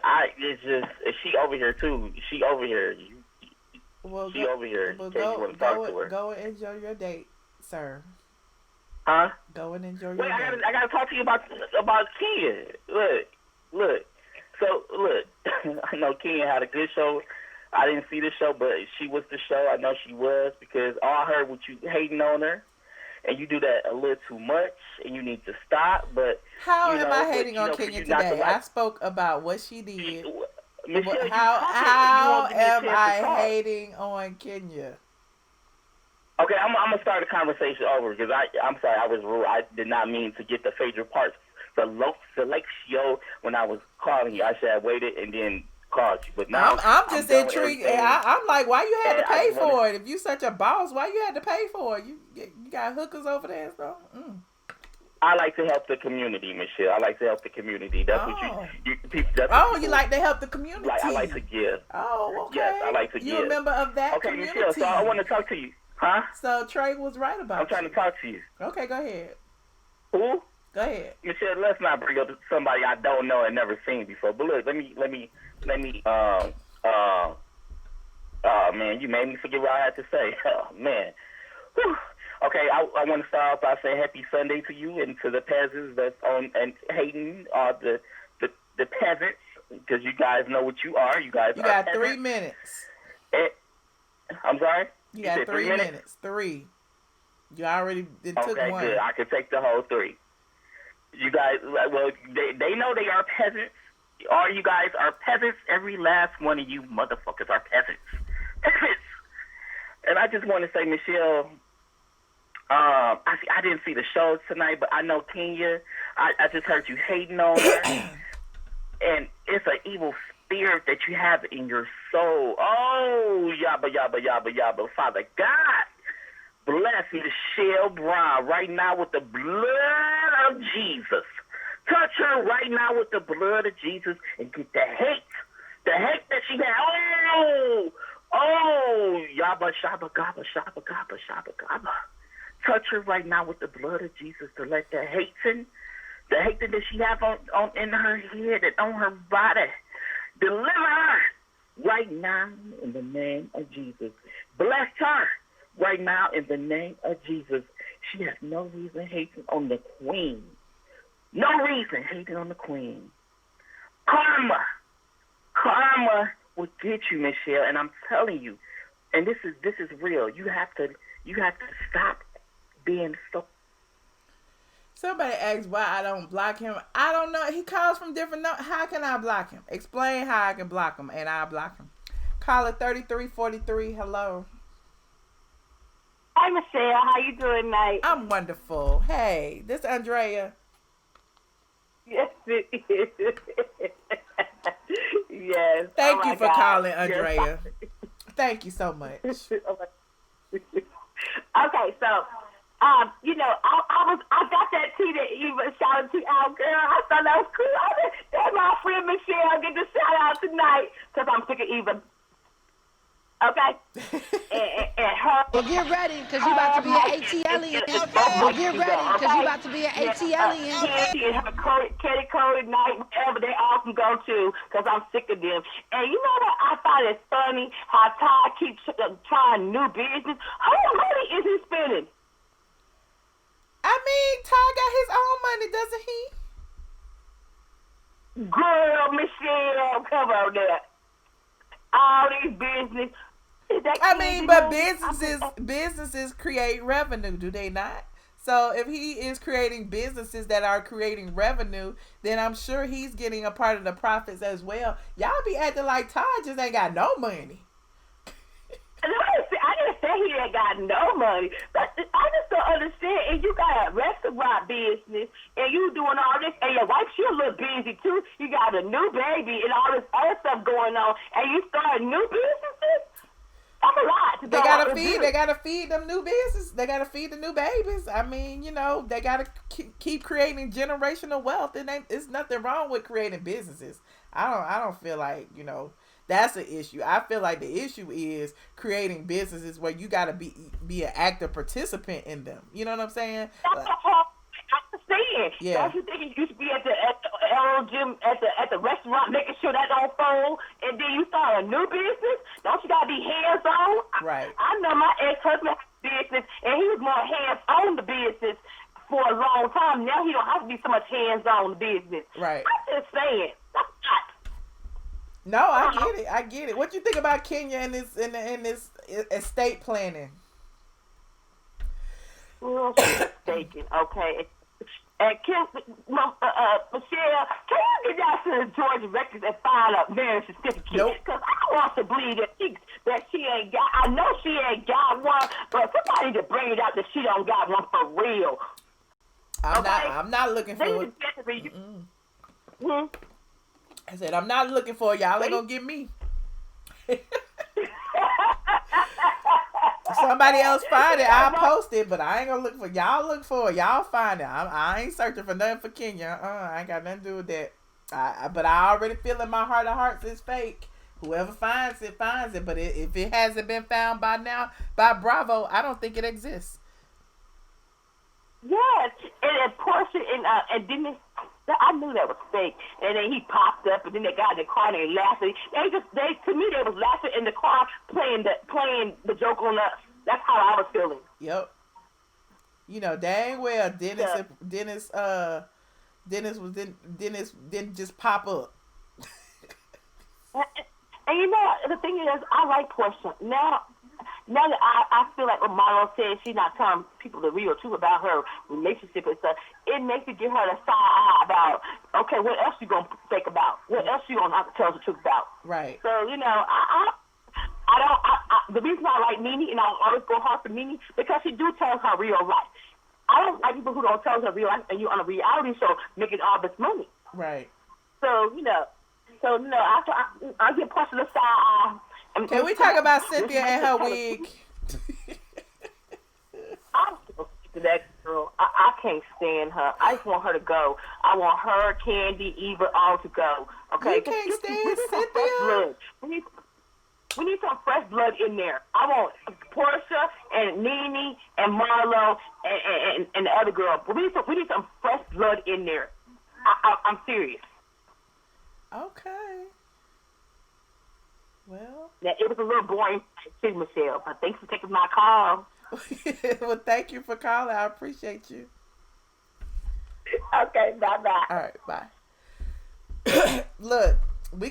she over here too. She over here. Over here. Well, you want to talk to her. Go and enjoy your date, sir. Huh? Go and enjoy your date. I gotta talk to you about Kenya. Look. So look, I know Kenya had a good show. I didn't see the show, but she was the show. I know she was because all I heard was you hating on her. And you do that a little too much, and you need to stop. But how am I hating on Kenya today? I spoke about what she did. Michelle, how am I hating on Kenya? Okay, I'm gonna start the conversation over because I'm sorry I was rude. I did not mean to get the favorite parts. The selectio when I was calling you, I should have waited and then called you. But now I'm just intrigued. I'm like, why you had to pay for it? If you such a boss, why you had to pay for it? You got hookers over there, so. I like to help the community, Michelle. I like to help the community. That's what you you like to help the community. I like to give. Oh, okay. Yes, I like to give. You a member of that community? Michelle, so I want to talk to you. Huh? So Trey was right about I'm trying to talk to you. Okay, go ahead. Who? Go ahead. Michelle, let's not bring up somebody I don't know and never seen before. But look, let me man, you made me forget what I had to say. Oh man. Whew. Okay, I want to start off by saying happy Sunday to you and to the peasants that's on and hating the peasants because you guys know what you are. You got peasants. 3 minutes. I'm sorry? You got 3 minutes. 3. You already took one. Okay, good. I can take the whole 3. You guys, well, they know they are peasants. All you guys are peasants. Every last one of you motherfuckers are peasants. Peasants. And I just want to say, Michelle, I didn't see the show tonight, but I know Kenya. I just heard you hating on her. And it's an evil spirit that you have in your soul. Oh, yabba, yabba, yabba, yabba. Father God, bless Michelle Brown right now with the blood of Jesus. Touch her right now with the blood of Jesus and get the hate that she had. Oh, yabba, shabba, gabba, shabba, gabba, shabba, gabba. Touch her right now with the blood of Jesus to let the hatred that she have on in her head and on her body, deliver her right now in the name of Jesus. Bless her right now in the name of Jesus. She has no reason hating on the queen. No reason hating on the queen. Karma will get you, Michelle, and I'm telling you, and this is real. You have to stop being so. Somebody asked why I don't block him. I don't know. He calls from different numbers. How can I block him? Explain how I can block him, and I'll block him. Caller 3343. Hello. Hi, Michelle. How you doing, mate? I'm wonderful. Hey, this is Andrea. Yes, it is. Yes. Thank you for God. calling, Andrea. Yes. Thank you so much. Okay, so I got that tea that Eva shouted to out, girl. I thought that was cool. That's my friend Michelle get the shout out tonight because I'm sick of Eva. Okay? and her. Well, get ready because you about to be an ATLian. Well, get ready because you about to be an ATLian. Candy and her Katie Cody night, whatever they all can go to because I'm sick of them. And you know what? I thought it's funny how Todd keeps trying new business. How much money is he spending? I mean, Todd got his own money, doesn't he? Girl, Michelle, come on there. All these business. I mean, but businesses create revenue, do they not? So if he is creating businesses that are creating revenue, then I'm sure he's getting a part of the profits as well. Y'all be acting like Todd just ain't got no money. I didn't say he ain't got no money, but I just don't understand. And you got a restaurant business, and you doing all this, and your wife, she a little busy too. You got a new baby and all this other stuff going on, and you starting new businesses. That's a lot. They gotta feed them new business. They gotta feed the new babies. I mean, they gotta keep creating generational wealth, and it's nothing wrong with creating businesses. I don't feel like that's an issue. I feel like the issue is creating businesses where you gotta be an active participant in them. You know what I'm saying? That's the whole I'm saying. Yeah. Don't you think you should be at the gym at the restaurant making sure that don't fold, and then you start a new business? Don't you gotta be hands on? Right. I know my ex-husband had a business, and he was more hands on the business for a long time. Now he don't have to be so much hands on the business. Right. I'm just saying. No, I get it. What you think about Kenya and this estate planning? Well, she's mistaken, okay? And Michelle, can you get down to the Georgia records and find a marriage certificate? Nope. Because I want to believe that she ain't got. I know she ain't got one, but somebody to bring it out that she don't got one for real. I'm not looking for it. I said I'm not looking for it. Y'all ain't gonna get me. If somebody else find it, I'll post it, but I ain't gonna look for it. Y'all look for it. Y'all find it. I ain't searching for nothing for Kenya. I ain't got nothing to do with that. But I already feel in my heart of hearts it's fake. Whoever finds it, finds it. But if it hasn't been found by now, by Bravo, I don't think it exists. Yes, and Porsha and didn't. I knew that was fake. And then he popped up, and then they got in the car and they laughing. To me, they was laughing in the car, playing the joke on us. That's how I was feeling. Yep. Dang well, Dennis didn't just pop up. And the thing is, I like Porsha. Now that I feel like what Marlo said, she's not telling people the real truth about her relationship and stuff, it makes me give her the side eye about, okay, what else you going to think about? What else you going to have to tell us the truth about? Right. So, the reason I like Nene, and I always go hard for Nene, because she do tell us her real life. I don't like people who don't tell us her real life, and you on a reality show making all this money. Right. So, I get Porsha the side eye. Can we talk about Cynthia and her wig? I'm so sick of that girl. I can't stand her. I just want her to go. I want her, Kandi, Eva, all to go. Okay? You can't stand Cynthia? We need some fresh blood in there. I want Porsha and Nene and Marlo and the other girl. We need some fresh blood in there. I'm serious. Okay. Well. Yeah, it was a little boring too, Michelle, but thanks for taking my call. Well, thank you for calling. I appreciate you. Okay, bye-bye. All right, bye. Look, we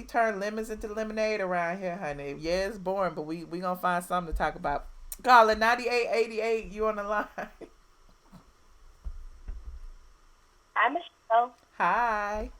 turn lemons into lemonade around here, honey. Yeah, it's boring, but we gonna find something to talk about. Call it 9888. You on the line? Hi, Michelle. Hi.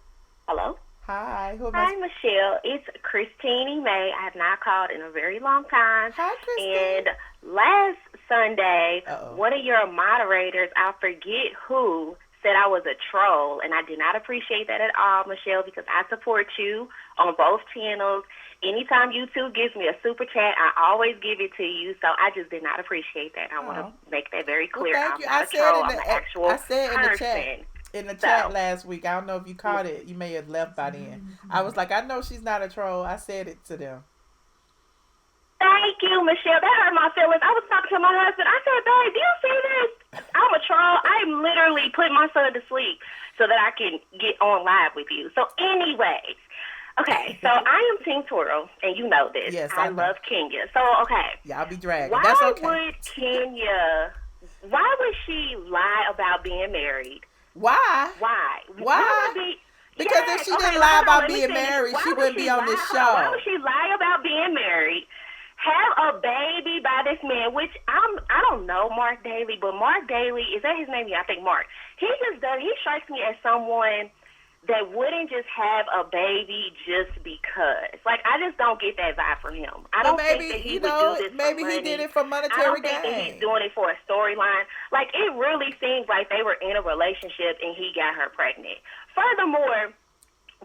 Hello. Hi. Hi, Michelle. It's Christine May. I have not called in a very long time. Hi, Christine. And last Sunday, Uh-oh. one of your moderators, I forget who, said I was a troll, and I did not appreciate that at all, Michelle, because I support you on both channels. Anytime YouTube gives me a super chat, I always give it to you, so I just did not appreciate that. I want to make that very clear. Well, thank you. I'm not a troll. I'm an actual person. In the chat last week, I don't know if you caught it. You may have left by then. I was like, I know she's not a troll. I said it to them. Thank you, Michelle. That hurt my feelings. I was talking to my husband. I said, babe, do you see this? I'm a troll. I'm literally putting my son to sleep so that I can get on live with you. So anyways, okay, so I am Team Twirl, and you know this. Yes, I know. love Kenya. So, okay. Yeah, I'll be dragging. Why That's okay. Why would she lie about being married? Why? Why? Why? Because if she didn't lie about being married, she wouldn't be on this show. Why would she lie about being married? Have a baby by this man, which I don't know Mark Daly, but Mark Daly, is that his name? Yeah, I think Mark. He strikes me as someone that wouldn't just have a baby just because. Like, I just don't get that vibe from him. I don't think that he would do this maybe for money. He did it for monetary I don't gain. think that he's doing it for a storyline. Like, it really seems like they were in a relationship and he got her pregnant. Furthermore,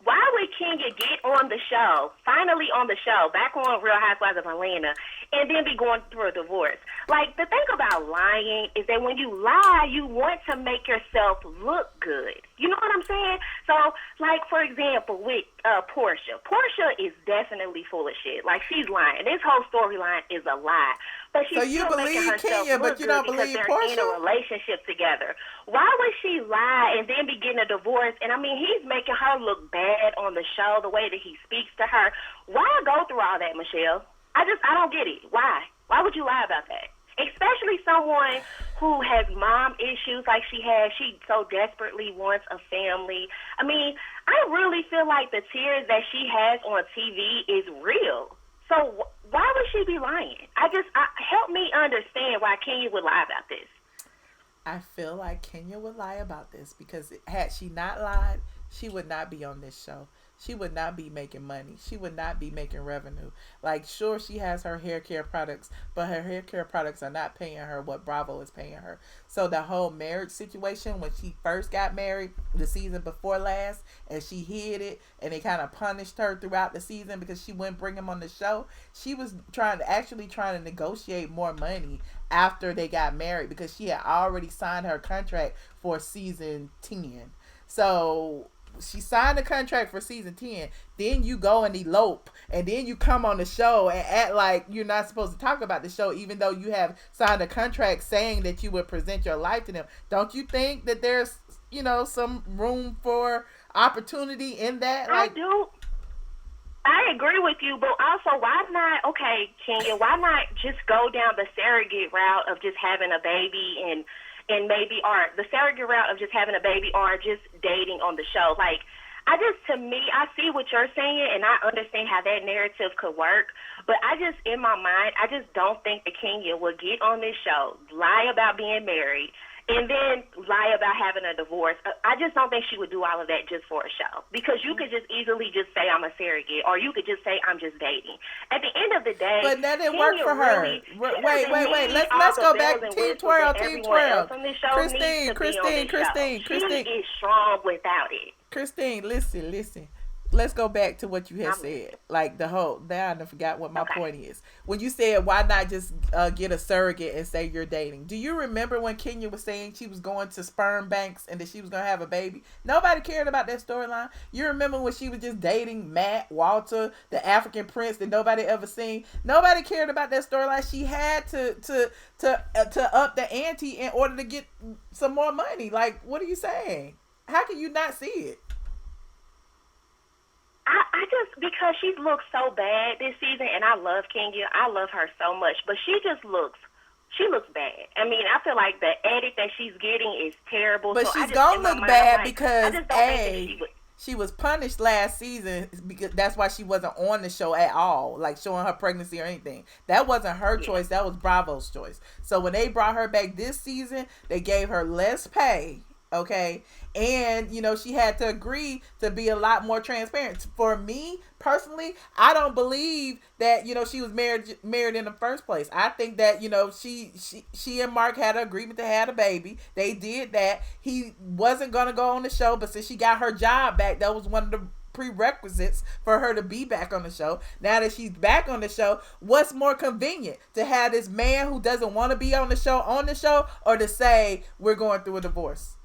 why would Kenya get on the show, finally on the show, back on Real Housewives of Atlanta, and then be going through a divorce? Like, the thing about lying is that when you lie, you want to make yourself look good. You know what I'm saying? So, like, for example, with Porsha. Porsha is definitely full of shit. Like, she's lying. This whole storyline is a lie. But she's still making herself Kenya, look but you good don't because believe they're Porsha? in a relationship together. Why would she lie and then be getting a divorce? And, I mean, he's making her look bad on the show, the way that he speaks to her. Why go through all that, Michelle? I don't get it. Why? Why would you lie about that? Especially someone who has mom issues like she has. She so desperately wants a family. I mean, I really feel like the tears that she has on TV is real. So why would she be lying? Help me understand why Kenya would lie about this. I feel like Kenya would lie about this because had she not lied, she would not be on this show. She would not be making money. She would not be making revenue. Like, sure, she has her hair care products, but her hair care products are not paying her what Bravo is paying her. So the whole marriage situation, when she first got married the season before last, and she hid it, and they kind of punished her throughout the season because she wouldn't bring him on the show, she was trying to negotiate more money after they got married because she had already signed her contract for season 10. So she signed the contract for season 10, then you go and elope, and then you come on the show and act like you're not supposed to talk about the show even though you have signed a contract saying that you would present your life to them. Don't you think that there's, some room for opportunity in that? I do. I agree with you, but also why not, okay, Kenya, why not just go down the surrogate route of just having a baby and maybe, or the surrogate route of just having a baby or just dating on the show? Like, to me, I see what you're saying, and I understand how that narrative could work, but in my mind, I just don't think that Kenya would get on this show, lie about being married, and then lie about having a divorce. I just don't think she would do all of that just for a show, because you could just easily just say I'm a surrogate, or you could just say I'm just dating. At the end of the day, but that didn't work for her. Wait. Let's go back. Team 12. Christine. She is strong without it. Christine, listen. Let's go back to what you had said. Like now I forgot what my point is. When you said, why not just get a surrogate and say you're dating? Do you remember when Kenya was saying she was going to sperm banks and that she was going to have a baby? Nobody cared about that storyline. You remember when she was just dating Matt Walter, the African prince that nobody ever seen? Nobody cared about that storyline. She had to up the ante in order to get some more money. Like, what are you saying? How can you not see it? Because she looks so bad this season, and I love Kenya. I love her so much, but she looks bad. I mean, I feel like the edit that she's getting is terrible. But so she's going to look bad because, she was punished last season because that's why she wasn't on the show at all, like showing her pregnancy or anything. That wasn't her choice. That was Bravo's choice. So when they brought her back this season, they gave her less pay. Okay. And, she had to agree to be a lot more transparent. For me, personally, I don't believe that, she was married in the first place. I think that, she and Mark had an agreement to have a baby. They did that. He wasn't going to go on the show, but since she got her job back, that was one of the prerequisites for her to be back on the show. Now that she's back on the show, what's more convenient, to have this man who doesn't want to be on the show, or to say we're going through a divorce?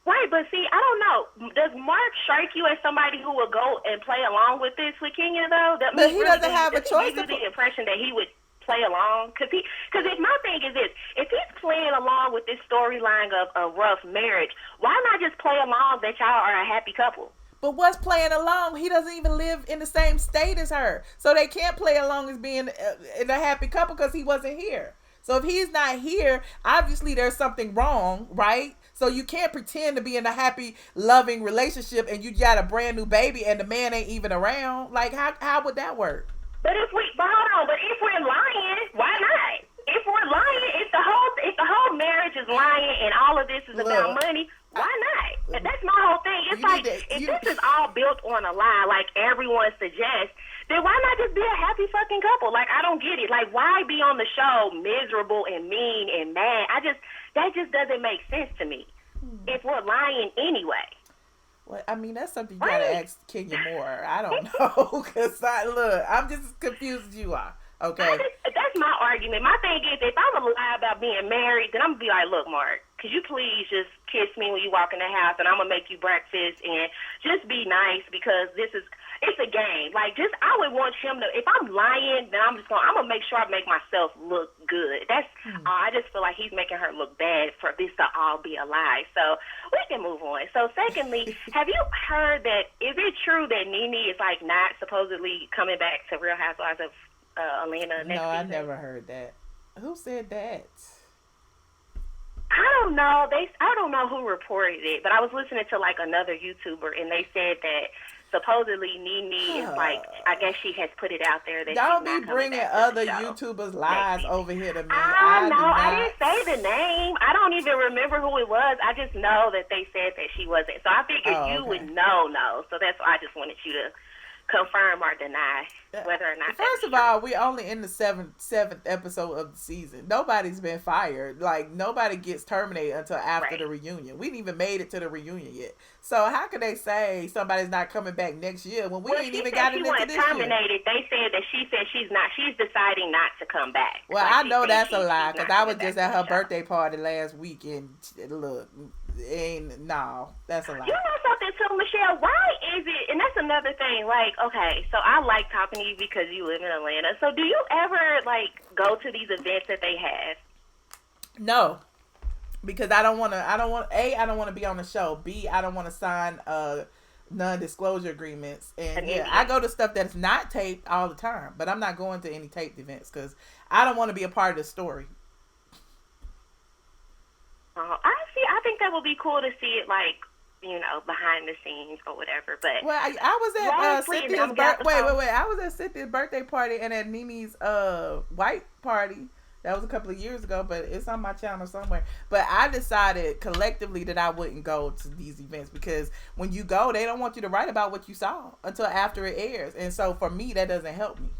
Right, but see, I don't know. Does Mark strike you as somebody who will go and play along with this with Kenya, though? But he doesn't have a choice. Give you the impression that he would play along? Because if my thing is this, if he's playing along with this storyline of a rough marriage, why not just play along that y'all are a happy couple? But what's playing along? He doesn't even live in the same state as her. So they can't play along as being in a happy couple because he wasn't here. So if he's not here, obviously there's something wrong, right? So you can't pretend to be in a happy, loving relationship and you got a brand new baby and the man ain't even around. Like, how would that work? But if we're lying, why not? If we're lying, if the whole marriage is lying and all of this is about money, why not? That's my whole thing. It's like, if this is all built on a lie, like everyone suggests, then why not just be a happy fucking couple? Like, I don't get it. Like, why be on the show miserable and mean and mad? That just doesn't make sense to me. If we're lying anyway. Well, I mean, that's something you gotta ask Kenya more. I don't know, cause I'm just as confused as you are. Okay. That's my argument. My thing is, if I'm gonna lie about being married, then I'm gonna be like, look, Mark, could you please just kiss me when you walk in the house, and I'm gonna make you breakfast, and just be nice, because it's a game. Like, I would want him to. If I'm lying, then I'm gonna make sure I make myself look good. That's I just feel like he's making her look bad for this to all be a lie. So we can move on. So secondly, have you heard that? Is it true that Nene is like not supposedly coming back to Real Housewives of Atlanta next season? I never heard that. Who said that? I don't know. I don't know who reported it, but I was listening to like another YouTuber, and they said that supposedly Nene is like, I guess she has put it out there that don't she's be not bringing other YouTubers' lies over here to me. I didn't say the name. I don't even remember who it was. I just know that they said that she wasn't. So I figured you would know. So that's why I just wanted you to confirm or deny whether or not. First of all, we're only in the seventh episode of the season. Nobody's been fired. Like, nobody gets terminated until after the reunion. We ain't even made it to the reunion yet. So how could they say somebody's not coming back next year when we ain't even got into this terminated? Year? They said that she's not. She's deciding not to come back. Well, like, I know that's a lie, because I was just at her birthday party last week, and look, that's a lie. You know something too, Michelle? Why is it? And that's another thing. Like, okay, so I like talking to you because you live in Atlanta. So do you ever like go to these events that they have? No, because I don't want I don't want to be on the show. B, I don't want to sign non-disclosure agreements. And I go to stuff that's not taped all the time, but I'm not going to any taped events because I don't want to be a part of the story. I think that would be cool to see it, like, you know, behind the scenes or whatever. But well, I was at Cynthia's I was at Cynthia's birthday party and at Nene's white party. That was a couple of years ago, but it's on my channel somewhere. But I decided collectively that I wouldn't go to these events because when you go, they don't want you to write about what you saw until after it airs. And so for me, that doesn't help me.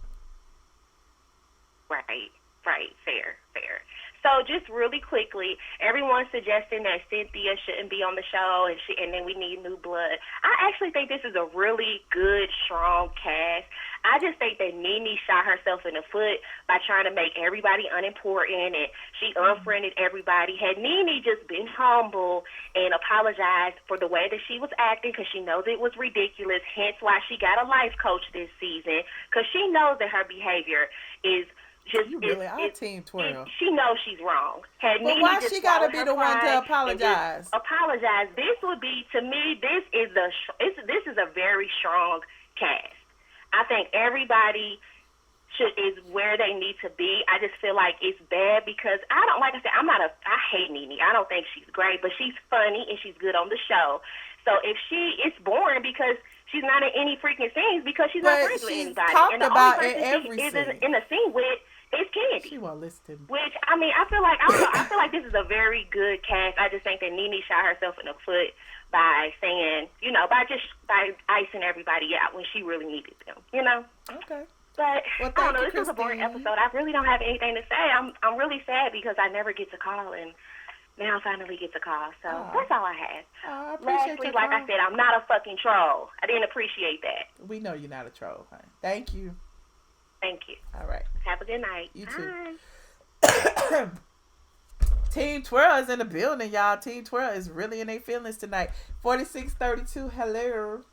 Right. Fair. So just really quickly, everyone's suggesting that Cynthia shouldn't be on the show and then we need new blood. I actually think this is a really good, strong cast. I just think that Nene shot herself in the foot by trying to make everybody unimportant, and she unfriended everybody. Had Nene just been humble and apologized for the way that she was acting, because she knows it was ridiculous, hence why she got a life coach this season, because she knows that her behavior is just Team Twirl. She knows she's wrong. But why she gotta be the one to apologize? Apologize. This would be, to me, this is a very strong cast. I think everybody is where they need to be. I just feel like it's bad because I hate Nene. I don't think she's great, but she's funny and she's good on the show. So it's boring because she's not in any freaking scenes because she's not friends with anybody. And the only person she is in a scene with is Kandi. She won't listen to me. Which, I mean, I feel like this is a very good cast. I just think that Nene shot herself in the foot by saying, by icing everybody out when she really needed them, Okay. But well, I don't know. This Christine. was a boring episode. I really don't have anything to say. I'm really sad because I never get to call, and now I finally get to call. So that's all I had. I appreciate Lastly, like I said, I'm not a fucking troll. I didn't appreciate that. We know you're not a troll, honey. Thank you. Thank you. All right. Have a good night. You too. Team Twirl is in the building, y'all. Team Twirl is really in their feelings tonight. 4632, hello.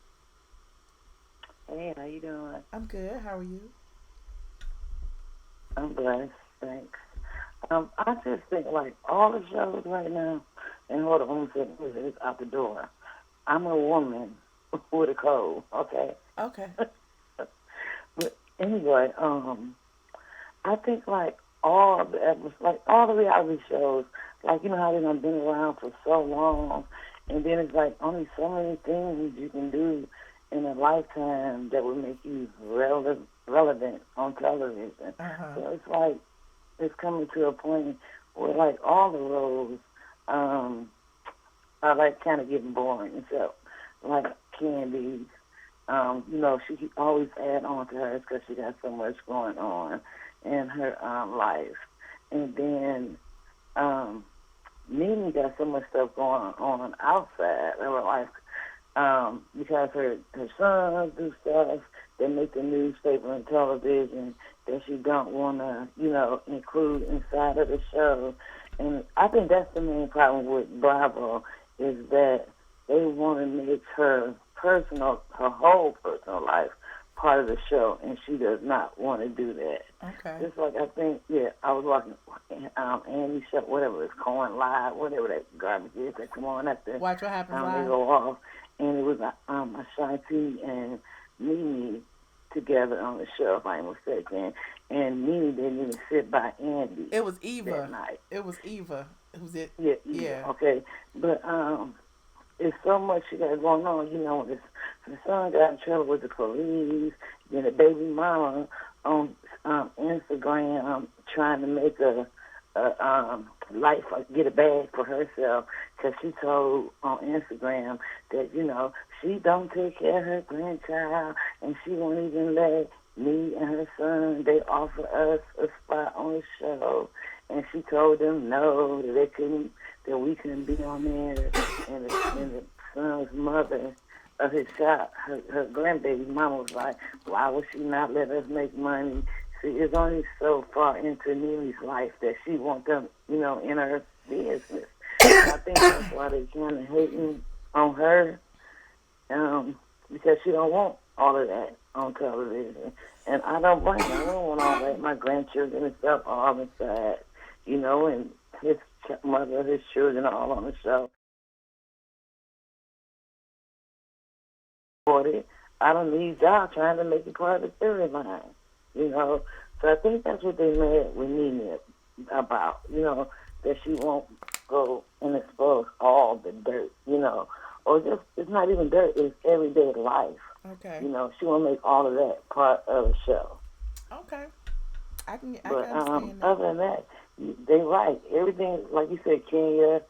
Hey, how you doing? I'm good. How are you? I'm blessed, thanks. I just think, like, all the shows right now, and hold on, it's out the door. I'm a woman with a code, okay? Okay. But anyway, I think, like, all the episodes, like all the reality shows, like you know how they've been around for so long, and then it's like only so many things you can do in a lifetime that would make you relevant on television. So it's like it's coming to a point where like all the roles are like kind of getting boring. So like Kandi, you know, she always add on to hers because she got so much going on in her life. And then Nene got so much stuff going on outside of her life because her sons do stuff that make the newspaper and television that she don't want to, you know, include inside of the show. And I think that's the main problem with Bravo is that they want to make her whole personal life part of the show, and she does not want to do that. Okay. Just like I think, I was watching Andy show, whatever it's Cohen Live, whatever that garbage is that come on after. Watch What Happens Live. They go off, and it was Ashanti and Nene together on the show, if I'm mistaken. And Nene didn't even sit by Andy. It was Eva. That night. It was Eva. Who's it? Yeah, Eva. Yeah. Okay, but it's so much she got going on. You know, the son got in trouble with the police. Then the baby mama on Instagram trying to make a life, get a bag for herself because she told on Instagram that, you know, she don't take care of her grandchild and she won't even let me and her son, they offer us a spot on the show. And she told them no, that we couldn't be on there. And the son's mother of his child, her grandbaby mama was like, why would she not let us make money? See, it's only so far into Nene's life that she wants them, you know, in her business. And I think that's why they're kind of hating on her, because she don't want all of that on television. And I don't blame her. I don't want all that. My grandchildren and stuff all inside, you know, and his mother, his children are all on the show. I don't need y'all trying to make it part of the storyline, you know. So I think that's what they mad with Nene about, you know, that she won't go and expose all the dirt, you know, or just, it's not even dirt, it's everyday life. Okay. You know, she won't make all of that part of the show. Okay. I can But understand that. other than that, they right. Everything, like you said, Kenya,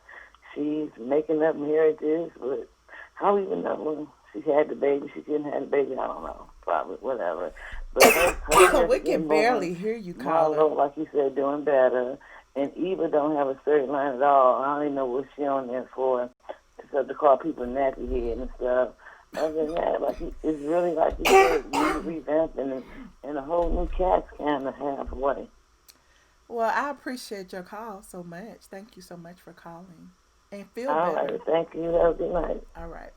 she's making up marriages, but how even know when she had the baby, she didn't have the baby, I don't know, probably, whatever. But her we can barely hear you, Marlo, Carla. like you said, doing better. And Eva don't have a straight line at all. I don't even know what she on there for, except to call people nappy head and stuff. Other than that, like it's really like you said, you revamping and a whole new cast kind of halfway. Well, I appreciate your call so much. Thank you so much for calling. And feel All better. right, thank you. Have a good night. All right.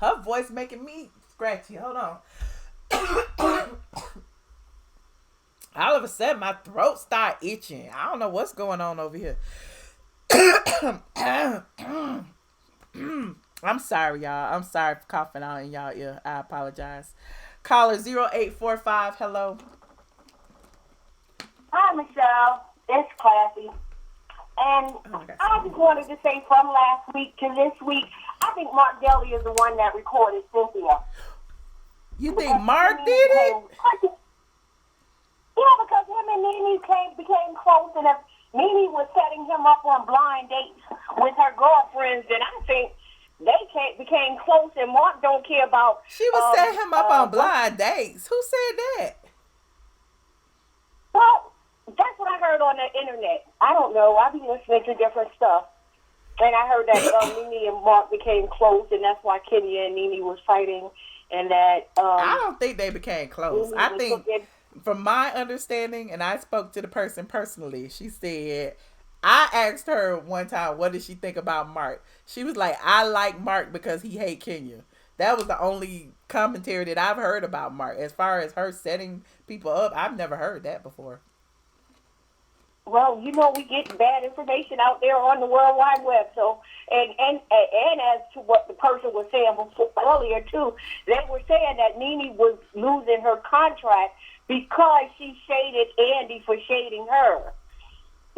Her voice making me scratchy. Hold on. All of a sudden, my throat start itching. I don't know what's going on over here. I'm sorry, y'all. I'm sorry for coughing out in y'all ear. I apologize. Caller 0845. Hello. Hi, Michelle. It's Classy. And I just wanted to say from last week to this week, I think Mark Deli is the one that recorded Cynthia. You think Mark did it? Yeah, because him and Nene became close, and if Nene was setting him up on blind dates with her girlfriends, then I think they became close, and Mark don't care about... She was setting him up on blind dates. Who said that? Well, that's what I heard on the internet. I don't know. I be listening to different stuff. And I heard that Nene and Mark became close, and that's why Kenya and Nene was fighting, and that... I don't think they became close. I think, from my understanding, and I spoke to the person personally, she said... I asked her one time, what did she think about Mark? She was like, I like Mark because he hate Kenya. That was the only commentary that I've heard about Mark. As far as her setting people up, I've never heard that before. Well, you know, we get bad information out there on the World Wide Web. So, and as to what the person was saying before, earlier too, they were saying that Nene was losing her contract because she shaded Andy for shading her.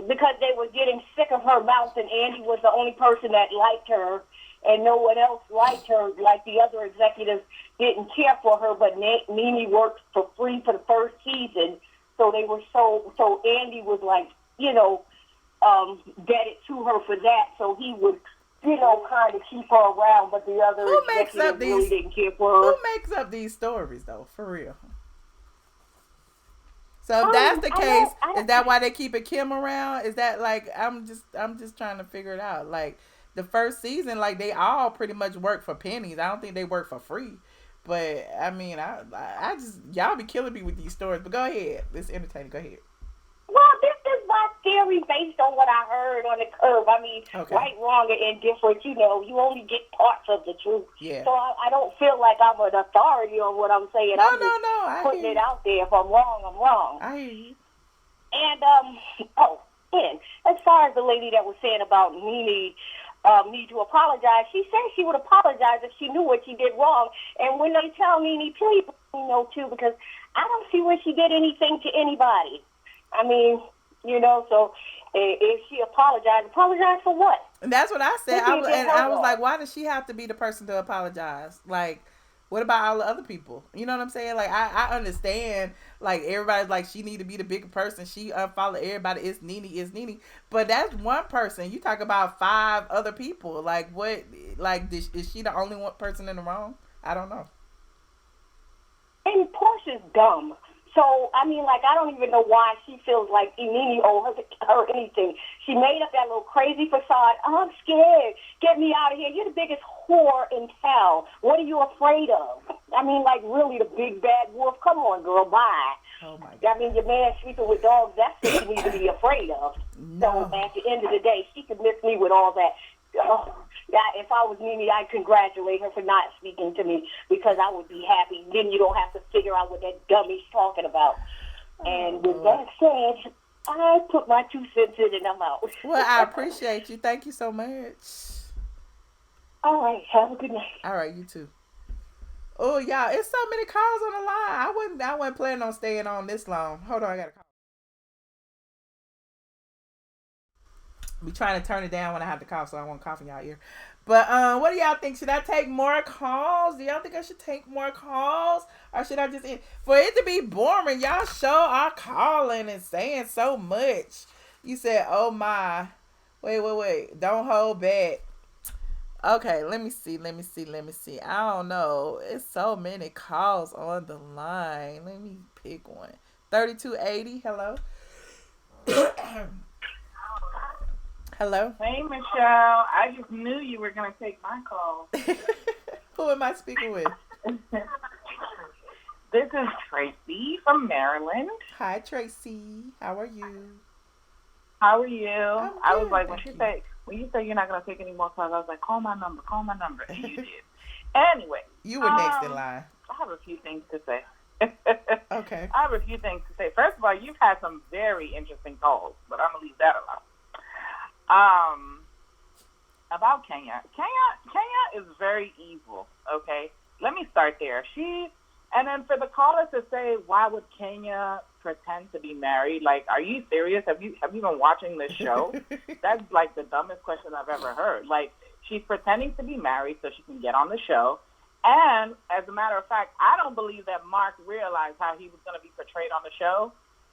Because they were getting sick of her mouth, and Andy was the only person that liked her, and no one else liked her. Like the other executives didn't care for her, but Nene worked for free for the first season, so they were so Andy was like, vetted to her for that, so he would, kind of keep her around, but the other executives really didn't care for her. Who makes up these stories though, for real? So if that's the case, is that why they keeping Kim around? Is that like I'm just trying to figure it out. Like the first season, like they all pretty much work for pennies. I don't think they work for free. But I mean, I just y'all be killing me with these stories. But go ahead, it's entertaining. Go ahead. Well, this is my theory based on what I heard on the curb. I mean, right, wrong, and indifferent. You only get parts of the truth. Yeah. So I don't feel like I'm an authority on what I'm saying. I'm just putting it out there. If I'm wrong, I'm wrong. I hear you. And and as far as the lady that was saying about Nene need to apologize, she said she would apologize if she knew what she did wrong. And when they tell Nene, please let me know too, because I don't see where she did anything to anybody. I mean, so if she apologize for what? And that's what I said. I was like, why does she have to be the person to apologize? Like, what about all the other people? You know what I'm saying? Like, I understand, like, everybody's like, she need to be the bigger person. She unfollow everybody. It's Nene. But that's one person. You talk about 5 other people. Like, what? Like, is she the only one person in the wrong? I don't know. And Portia's dumb. So, I mean, like, I don't even know why she feels like Nene owes her anything. She made up that little crazy facade. Oh, I'm scared. Get me out of here. You're the biggest whore in town. What are you afraid of? I mean, like, really, the big bad wolf? Come on, girl, bye. Oh, my God. I mean, your man sleeping with dogs, that's what you need to be afraid of. No. So, at the end of the day, she could miss me with all that. Oh, yeah, if I was Nene, I'd congratulate her for not speaking to me because I would be happy. Then you don't have to figure out what that dummy's talking about. And with that said, I put my 2 cents in and I'm out. Well, I appreciate you. Thank you so much. All right. Have a good night. All right. You too. Oh, y'all, it's so many calls on the line. I wasn't planning on staying on this long. Hold on, I got a call. Be trying to turn it down when I have to cough, so I won't cough in y'all ear. But what do y'all think? Should I take more calls? Do y'all think I should take more calls, or should I just end? For it to be boring, y'all sure are calling and saying so much. You said, "Oh my, wait, don't hold back." Okay, let me see. I don't know. It's so many calls on the line. Let me pick one. 3280. Hello. Hello. Hey, Michelle. I just knew you were going to take my call. Who am I speaking with? This is Tracy from Maryland. Hi, Tracy. How are you? How are you? I was like, when you say you're not going to take any more calls, I was like, call my number. And you did. Anyway. You were next in line. I have a few things to say. Okay. I have a few things to say. First of all, you've had some very interesting calls, but I'm going to leave that alone. About Kenya. Kenya is very evil, okay? Let me start there. And then for the caller to say, why would Kenya pretend to be married? Like, are you serious? Have you been watching this show? That's like the dumbest question I've ever heard. Like, she's pretending to be married so she can get on the show. And as a matter of fact, I don't believe that Mark realized how he was going to be portrayed on the show.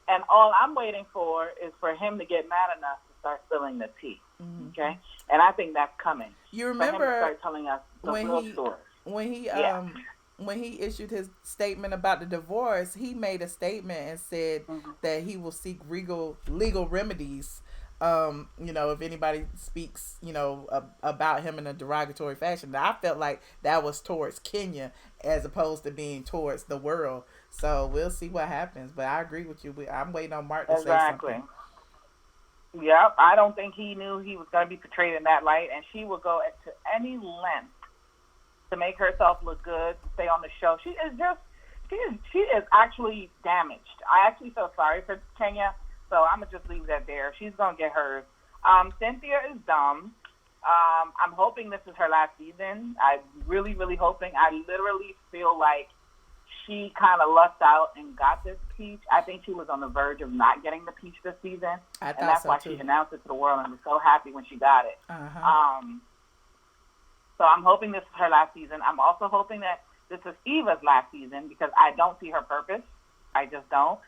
And all I'm waiting for is for him to get mad enough to start spilling the tea. Mm-hmm. Okay? And I think that's coming. You remember for him to start telling us the real story. When he issued his statement about the divorce, he made a statement and said that he will seek legal remedies. If anybody speaks, about him in a derogatory fashion. I felt like that was towards Kenya as opposed to being towards the world. So we'll see what happens. But I agree with you. I'm waiting on Mark to say something. Yep. I don't think he knew he was going to be portrayed in that light, and she will go to any length to make herself look good, to stay on the show. She is actually damaged. I actually feel sorry for Kenya, so I'm going to just leave that there. She's going to get hers. Cynthia is dumb. I'm hoping this is her last season. I'm really, really hoping. I literally feel like she kind of lucked out and got this peach. I think she was on the verge of not getting the peach this season. And that's why she announced it to the world and was so happy when she got it. So I'm hoping this is her last season. I'm also hoping that this is Eva's last season because I don't see her purpose. I just don't.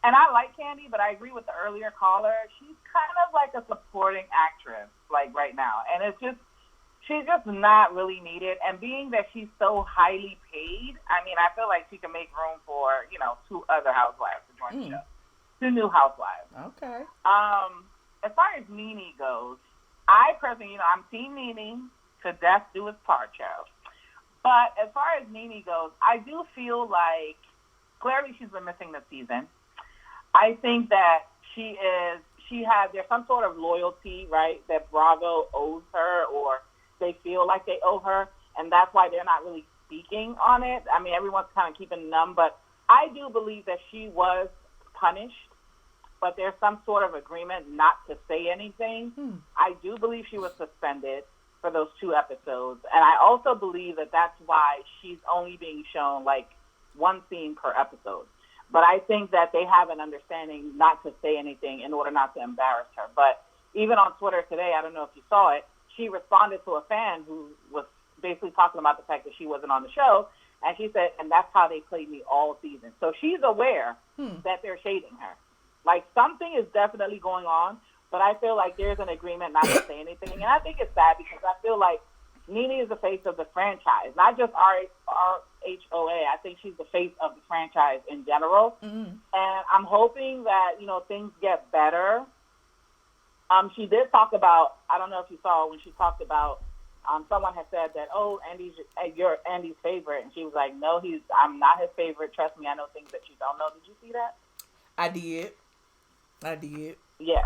And I like Kandi, but I agree with the earlier caller. She's kind of like a supporting actress, like right now. And it's just, she's just not really needed. And being that she's so highly paid, I mean, I feel like she can make room for, 2 other housewives to join the show. 2 new housewives. Okay. As far as Nene goes, I personally, I'm Team Nene to death do its part, child. But as far as Nene goes, I do feel like clearly she's been missing this season. I think that there's some sort of loyalty, right, that Bravo owes her or they feel like they owe her, and that's why they're not really speaking on it. I mean, everyone's kind of keeping numb, but I do believe that she was punished, but there's some sort of agreement not to say anything. I do believe she was suspended for those 2 episodes, and I also believe that that's why she's only being shown, like, 1 scene per episode. But I think that they have an understanding not to say anything in order not to embarrass her. But even on Twitter today, I don't know if you saw it, she responded to a fan who was basically talking about the fact that she wasn't on the show, and she said, and that's how they played me all season. So she's aware that they're shading her. Like, something is definitely going on, but I feel like there's an agreement not to say anything. And I think it's sad because I feel like Nene is the face of the franchise, not just RHOA. I think she's the face of the franchise in general. And I'm hoping that, things get better. She did talk about, I don't know if you saw when she talked about, someone had said that, you're Andy's favorite. And she was like, no, I'm not his favorite. Trust me, I know things that you don't know. Did you see that? I did. Yeah.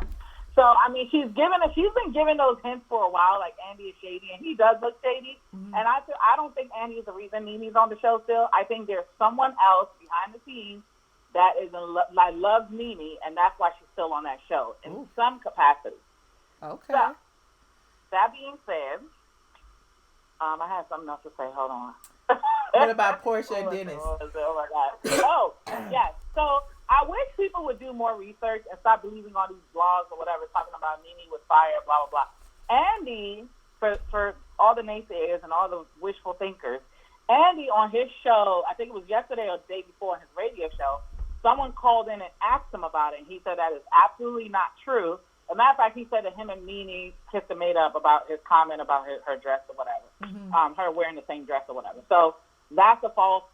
So, I mean, she's been giving those hints for a while, like Andy is shady, and he does look shady. And I don't think Andy is the reason Nene's on the show still. I think there's someone else behind the scenes that loves Nene, and that's why she's still on that show in some capacity. Okay. So, that being said, I have something else to say. Hold on. What about Porsha and Dennis? Oh, my God. Oh, yes. So, I wish people would do more research and stop believing all these blogs or whatever talking about Nene was fired, blah, blah, blah. Andy, for all the naysayers and all the wishful thinkers, Andy on his show, I think it was yesterday or the day before on his radio show, someone called in and asked him about it, and he said that is absolutely not true. As a matter of fact, he said that him and Nene kissed and made up about his comment about her dress or whatever, her wearing the same dress or whatever. So that's a false,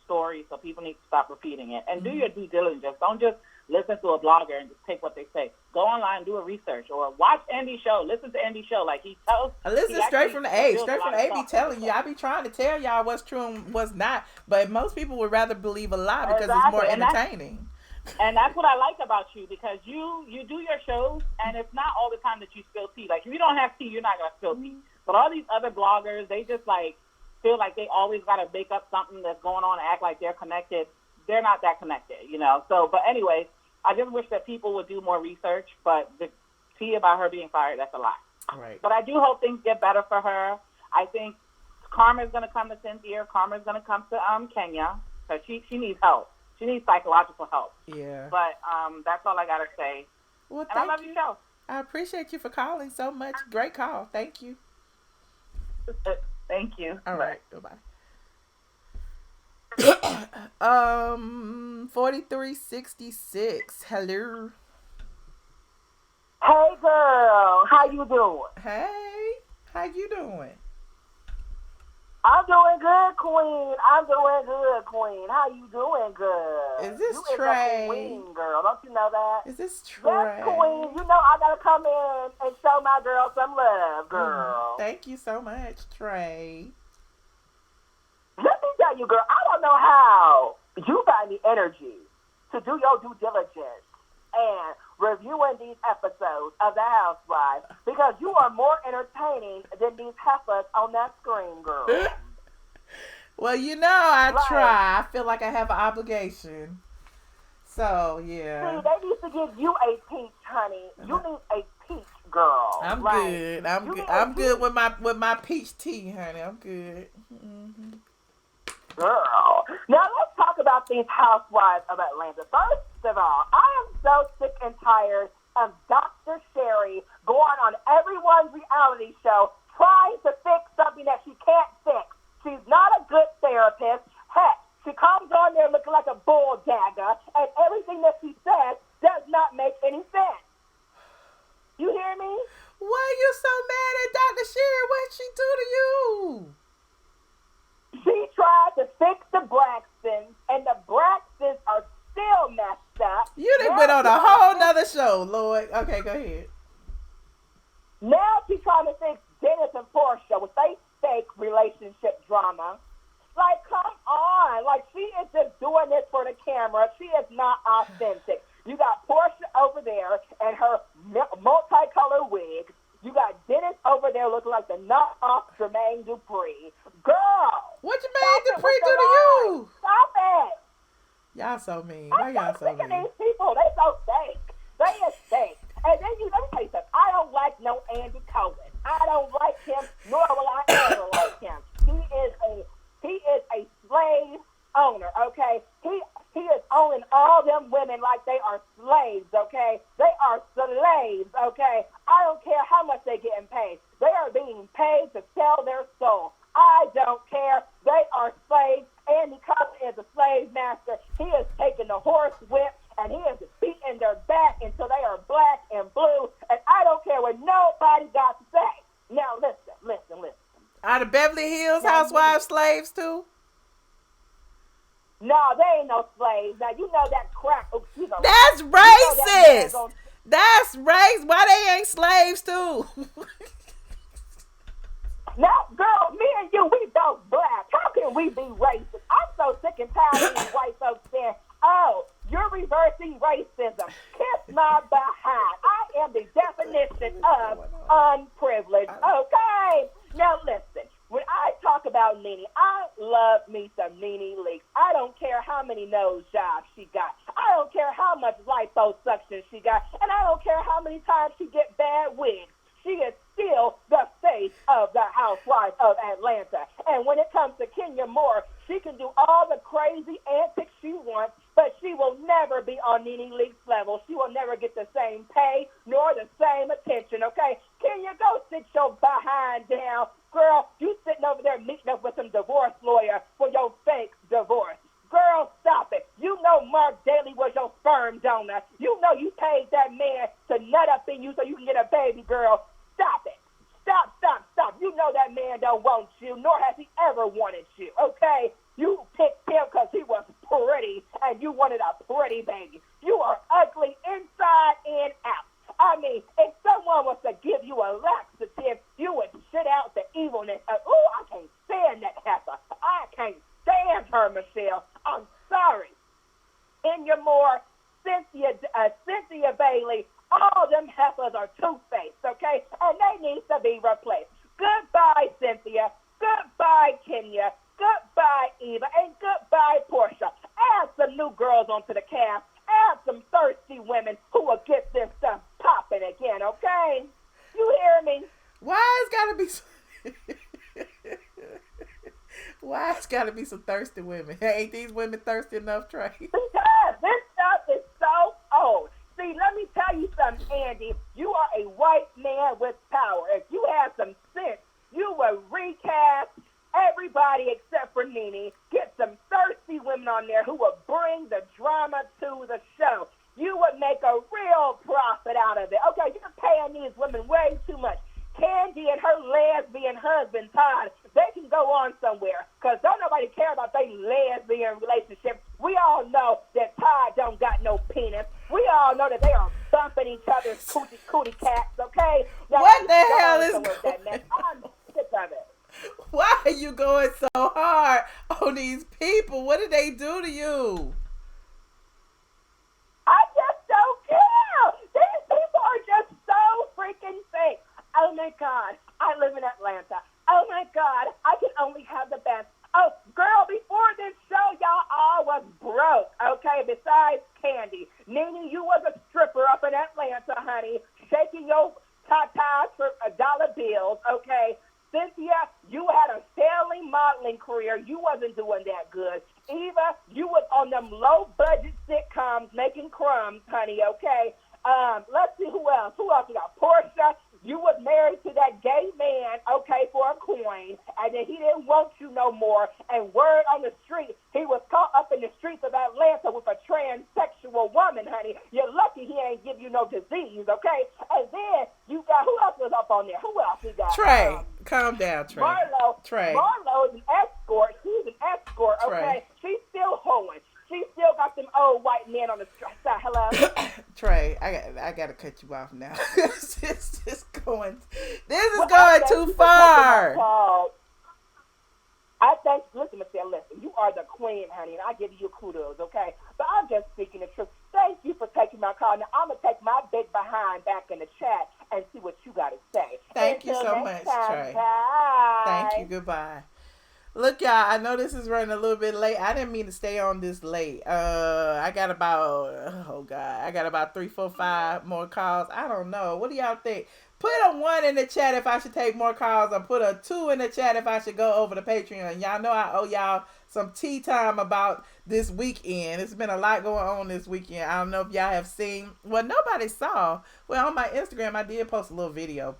story, so people need to stop repeating it. And do your due diligence. Don't just listen to a blogger and just take what they say. Go online, do a research, or watch Andy's show. Listen to Andy's show. Like, he tells... Listen straight from the A. Straight from the A be telling you. I be trying to tell y'all what's true and what's not, but most people would rather believe a lie because it's more entertaining. And that's what I like about you, because you do your shows, and it's not all the time that you spill tea. Like, if you don't have tea, you're not going to spill tea. But all these other bloggers, they just, feel like they always got to make up something that's going on and act like they're connected. They're not that connected, So, but anyway, I just wish that people would do more research, but the tea about her being fired, that's a lie. Right. But I do hope things get better for her. I think karma's going to come to Cynthia. Karma's going to come to Kenya, because she needs help. She needs psychological help. Yeah. But that's all I got to say. Well, and I love your show. I appreciate you for calling so much. Great call. Thank you. Thank you. All right. Goodbye. 4366. Hello. Hey girl, how you doing? Hey, how you doing? I'm doing good, Queen. How you doing, girl? Is this you Trey? You is a queen, girl. Don't you know that? Is this Trey? Yes, Queen. You know I gotta come in and show my girl some love, girl. Thank you so much, Trey. Let me tell you, girl, I don't know how you find the energy to do your due diligence and reviewing these episodes of The Housewives, because you are more entertaining than these heifers on that screen, girl. Well, I try. I feel like I have an obligation. So, yeah. See, they need to give you a peach, honey. You need a peach, girl. I'm good. I'm good with my peach tea, honey. I'm good. Girl. Now let's talk about these housewives of Atlanta. First of all, I am so sick and tired of Dr. Sherry going on everyone's reality show trying to fix something that she can't fix. She's not a good therapist. Heck, she comes on there looking like a bull dagger, and everything that she says does not make any sense. You hear me? Why are you so mad at Dr. Sherry? What'd she do to you? She tried to fix the Braxtons, and the Braxtons are still messed up. You done went on a whole nother show, Lord. Okay, go ahead. Now she's trying to fix Dennis and Porsha with their fake relationship drama. Like, come on. Like, she is just doing this for the camera. She is not authentic. You got Porsha over there and her multicolored wig. You got Dennis over there looking like the knockoff Jermaine Dupri. Girl! What Jermaine Dupri do to you? Stop it! Y'all so mean. Why y'all so mean? These people, they so fake. They is fake. And then let me tell you something. I don't like no Andy Cohen. I don't like him, nor will I ever like him. He is a slave owner, okay? He is owning all them women like they are slaves, okay? They are slaves, okay? I don't care how much they're getting paid. They are being paid to sell their soul. I don't care. They are slaves. Andy Cohen is a slave master. He is taking the horse whip and he is beating their back until they are black and blue. And I don't care what nobody got to say. Now listen. Are the Beverly Hills housewives slaves too? No, they ain't no slaves. Now, you know that crack. That's racist. That's racist. Why they ain't slaves too? Now, girl, me and you, we both black. How can we be racist? I'm so sick and tired of these white folks saying, oh, you're reversing racism. Kiss my behind. I am the definition of unprivileged. Okay? Now, listen. When I talk about Nene, I love me some Nene Leakes. I don't care how many nose jobs she got. I don't care how much liposuction she got. And I don't care how many times she get bad wigs. She is still the face of the Housewives of Atlanta. And when it comes to Kenya Moore, she can do all the crazy antics she wants, but she will never be on Nene Leakes' level. She will never get the same pay nor the same attention, okay? Kenya, go sit your behind down. Girl, you sitting over there meeting up with some divorce lawyer for your fake divorce. Girl, stop it. You know Mark Daly was your sperm donor. You know you paid that man to nut up in you so you can get a baby, girl. Stop it. Stop. You know that man don't want you, nor has he ever wanted you, okay? You picked him because he was pretty, and you wanted a pretty baby. You are ugly inside and out. I mean, if someone was to give you a laxative, you would shit out the evilness of, I can't stand that heifer. I can't stand her, Michelle. I'm sorry. Kenya Moore, Cynthia Bailey, all them heifers are two-faced, okay? And they need to be replaced. Goodbye, Cynthia. Goodbye, Kenya. Goodbye, Eva. And goodbye, Porsha. Add some new girls onto the cast. Add some thirsty women who will get this stuff popping again, okay? You hear me? Why it's gotta be some thirsty women? Ain't these women thirsty enough, Trey? Because this stuff is so old. See, let me tell you something, Andy. You are a white man with power. If you had some sense, you would recast everybody except for Nene. Get some thirsty women on there who will bring the drama to the show. You would make a real profit out of it. Okay, you're paying these women way too much. Kandi and her lesbian husband, Todd, they can go on somewhere because don't nobody care about their lesbian relationship. We all know that Todd don't got no penis. We all know that they are bumping each other's cootie cats, okay? Now, what the hell is going on? I'm sick of it. Why are you going so hard on these people? What did they do to you? I just don't care. These people are just so freaking fake. Oh, my God. I live in Atlanta. Oh, my God. I can only have the best. Oh, girl, before this show, y'all all was broke, okay, besides Kandi. Nene, you was a stripper up in Atlanta, honey, shaking your tatas for $1 bills, okay? Cynthia, you had a sailing budding modeling career, you wasn't doing that good. Eva, you was on them low-budget sitcoms making crumbs, honey, okay? Let's see who else. Who else we got? Porsha, you was married to that gay man, okay, for a coin, and then he didn't want you no more. And word on the street, he was caught up in the streets of Atlanta with a transsexual woman, honey. You're lucky he ain't give you no disease, okay? And then you got, who else was up on there? Who else we got? Trey, calm down, Trey. Marlo. Trey. Marlo is an escort. She's an escort, okay? Trey. She's still hoeing. She still got them old white men on the side. Hello? Trey, I gotta cut you off now. This is going too far. I think, listen, Michelle, listen, you are the queen, honey, and I give you kudos, okay? But I'm just speaking the truth. Thank you for taking my call. Now, I'm going to take my big behind back in the chat and see what you got to say. Thank you so much, Trey. Bye. Thank you. Goodbye. Look, y'all, I know this is running a little bit late. I didn't mean to stay on this late. I got about 3, 4, 5 more calls. I don't know. What do y'all think? Put a 1 in the chat if I should take more calls, or put a 2 in the chat if I should go over to Patreon. Y'all know I owe y'all some tea time about this weekend. It's been a lot going on this weekend. I don't know if y'all have seen. Well, nobody saw. Well, on my Instagram, I did post a little video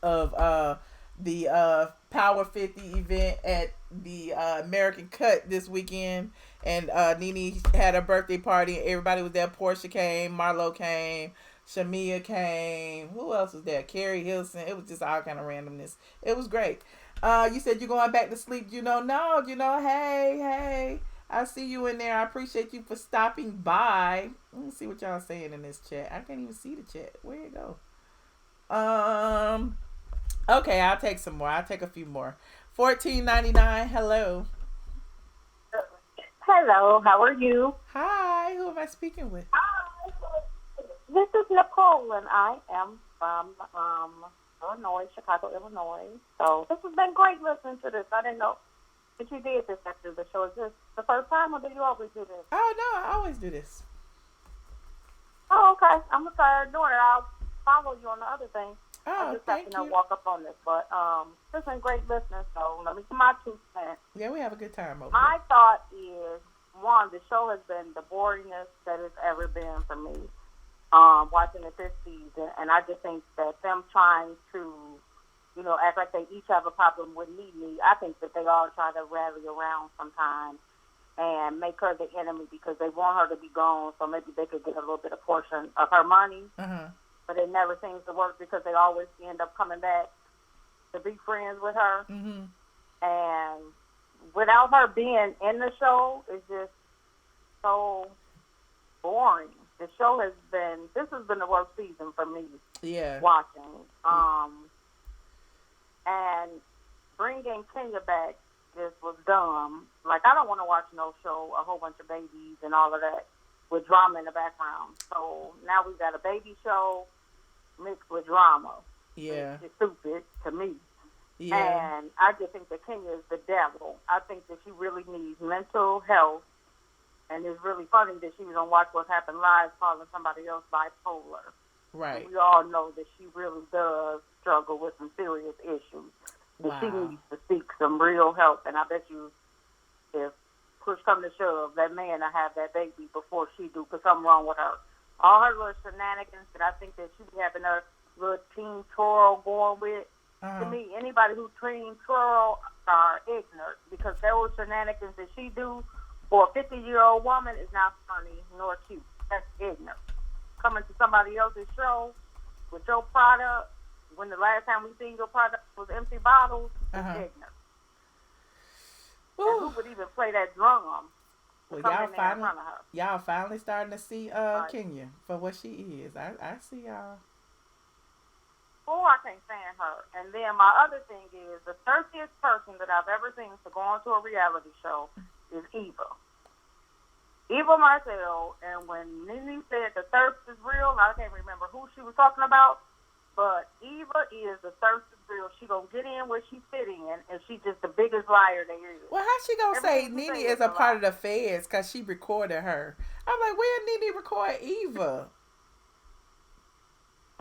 of the Power 50 event at the American Cut this weekend, and Nene had a birthday party and everybody was there. Porsha came, Marlo came, Shamia came, who else was there? Carrie Hilson. It was just all kind of randomness. It was great. You said you're going back to sleep. Hey, I see you in there. I appreciate you for stopping by. Let me see what y'all saying in this chat. I can't even see the chat. Where'd it go? Okay, I'll take some more. I'll take a few more. $14.99. Hello. Hello, how are you? Hi, who am I speaking with? This is Nicole, and I am from Illinois, Chicago, Illinois. So this has been great listening to this. I didn't know that you did this after the show. Is this the first time, or do you always do this? Oh, no, I always do this. Oh, okay. I'm going to start doing it. I'll follow you on the other thing. Oh, I just have to walk up on this. But this has been great listening, so let me get my 2 cents. Yeah, we have a good time over My thought is, one, the show has been the boringest that it's ever been for me. Watching it this season, and I just think that them trying to, act like they each have a problem with Nene, I think that they all try to rally around sometimes and make her the enemy because they want her to be gone, so maybe they could get a little bit of portion of her money. Mm-hmm. But it never seems to work because they always end up coming back to be friends with her. Mm-hmm. And without her being in the show, it's just so boring. The show this has been the worst season for me. Yeah. Watching. And bringing Kenya back just was dumb. Like, I don't want to watch no show, a whole bunch of babies and all of that with drama in the background. So now we've got a baby show mixed with drama. Yeah. It's stupid to me. Yeah. And I just think that Kenya is the devil. I think that she really needs mental health. And it's really funny that she was on Watch What Happened Live calling somebody else bipolar. Right. And we all know that she really does struggle with some serious issues. And Wow. she needs to seek some real help. And I bet you if push come to shove, that man will have that baby before she do, because something wrong with her. All her little shenanigans that I think that she be having her little teen twirl going with. To me, anybody who teen twirl are ignorant, because those shenanigans that she do for a 50-year-old woman is not funny nor cute. That's ignorant. Coming to somebody else's show with your product when the last time we seen your product was empty bottles is ignorant. And who would even play that drum? Well, y'all finally starting to see Kenya for what she is. I see y'all. Oh, I can't stand her. And then my other thing is, the thirstiest person that I've ever seen to go on to a reality show is Eva. Eva Marcel, and when Nene said the thirst is real, I can't remember who she was talking about, but Eva is the thirst is real. She gonna get in where she fit in, and she's just the biggest liar there is. Well, how she gonna say Everything Nene she is a part of the feds because she recorded her? I'm like, where did Nene record Eva?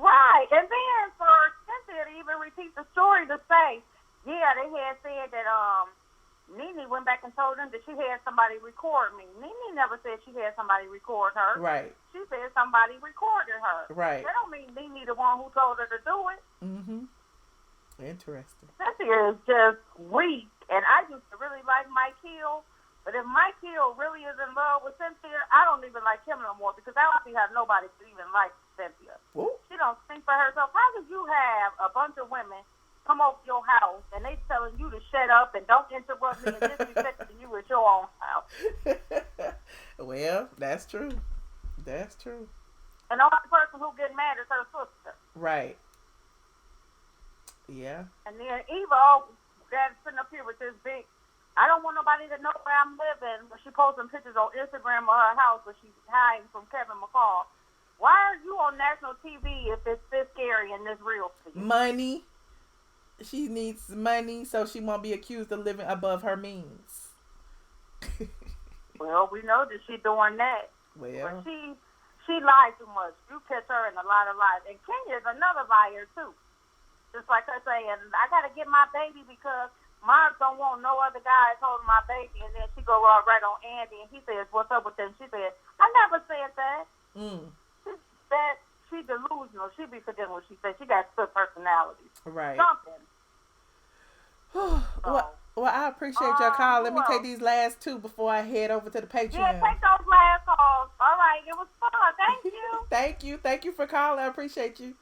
Right, and then for Cynthia to even repeat the story to say, yeah, they had said that Nene went back and told them that she had somebody record me. Nene never said she had somebody record her. Right. She said somebody recorded her. Right. That don't mean Nene the one who told her to do it. Mm-hmm. Interesting. Cynthia is just weak, and I used to really like Mike Hill. But if Mike Hill really is in love with Cynthia, I don't even like him no more because I don't see how nobody could even like Cynthia. Ooh. She don't think for herself. How did you have a bunch of women come over your house and they telling you to shut up and don't interrupt me and disrespecting you at your own house? Well, that's true. That's true. And the only person who get mad is her sister. Right. Yeah. And then Eva, that's sitting up here with this big, I don't want nobody to know where I'm living, but she posting pictures on Instagram of her house, but she's hiding from Kevin McCall. Why are you on national TV if it's this scary and this real for you? Money. She needs money so she won't be accused of living above her means. Well, we know that she's doing that. Well. But she lies too much. You catch her in a lot of lies. And Kenya's another liar, too. Just like her saying, I got to get my baby because Mark don't want no other guys holding my baby. And then she go right on Andy and he says, what's up with them? She said, I never said that. She's delusional. She be forgetting what she said. She got split personality. Right. Something. Well, I appreciate your call. Let me take these last two before I head over to the Patreon. Yeah, take those last calls. All right. It was fun. Thank you. Thank you. Thank you for calling. I appreciate you.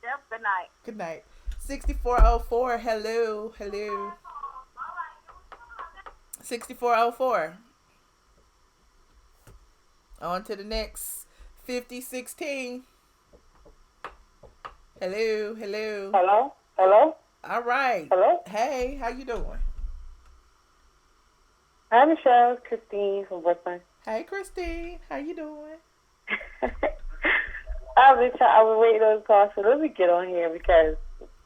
Yep. Good night. Good night. 6404. Hello. Hello. 6404. On to the next. 5016. Hello. Hello. Hello. Hello. All right. Hello. Hey, how you doing? Hi, Michelle. Christine from Brooklyn. Hey, Christine. How you doing? I was waiting on the call, so let me get on here because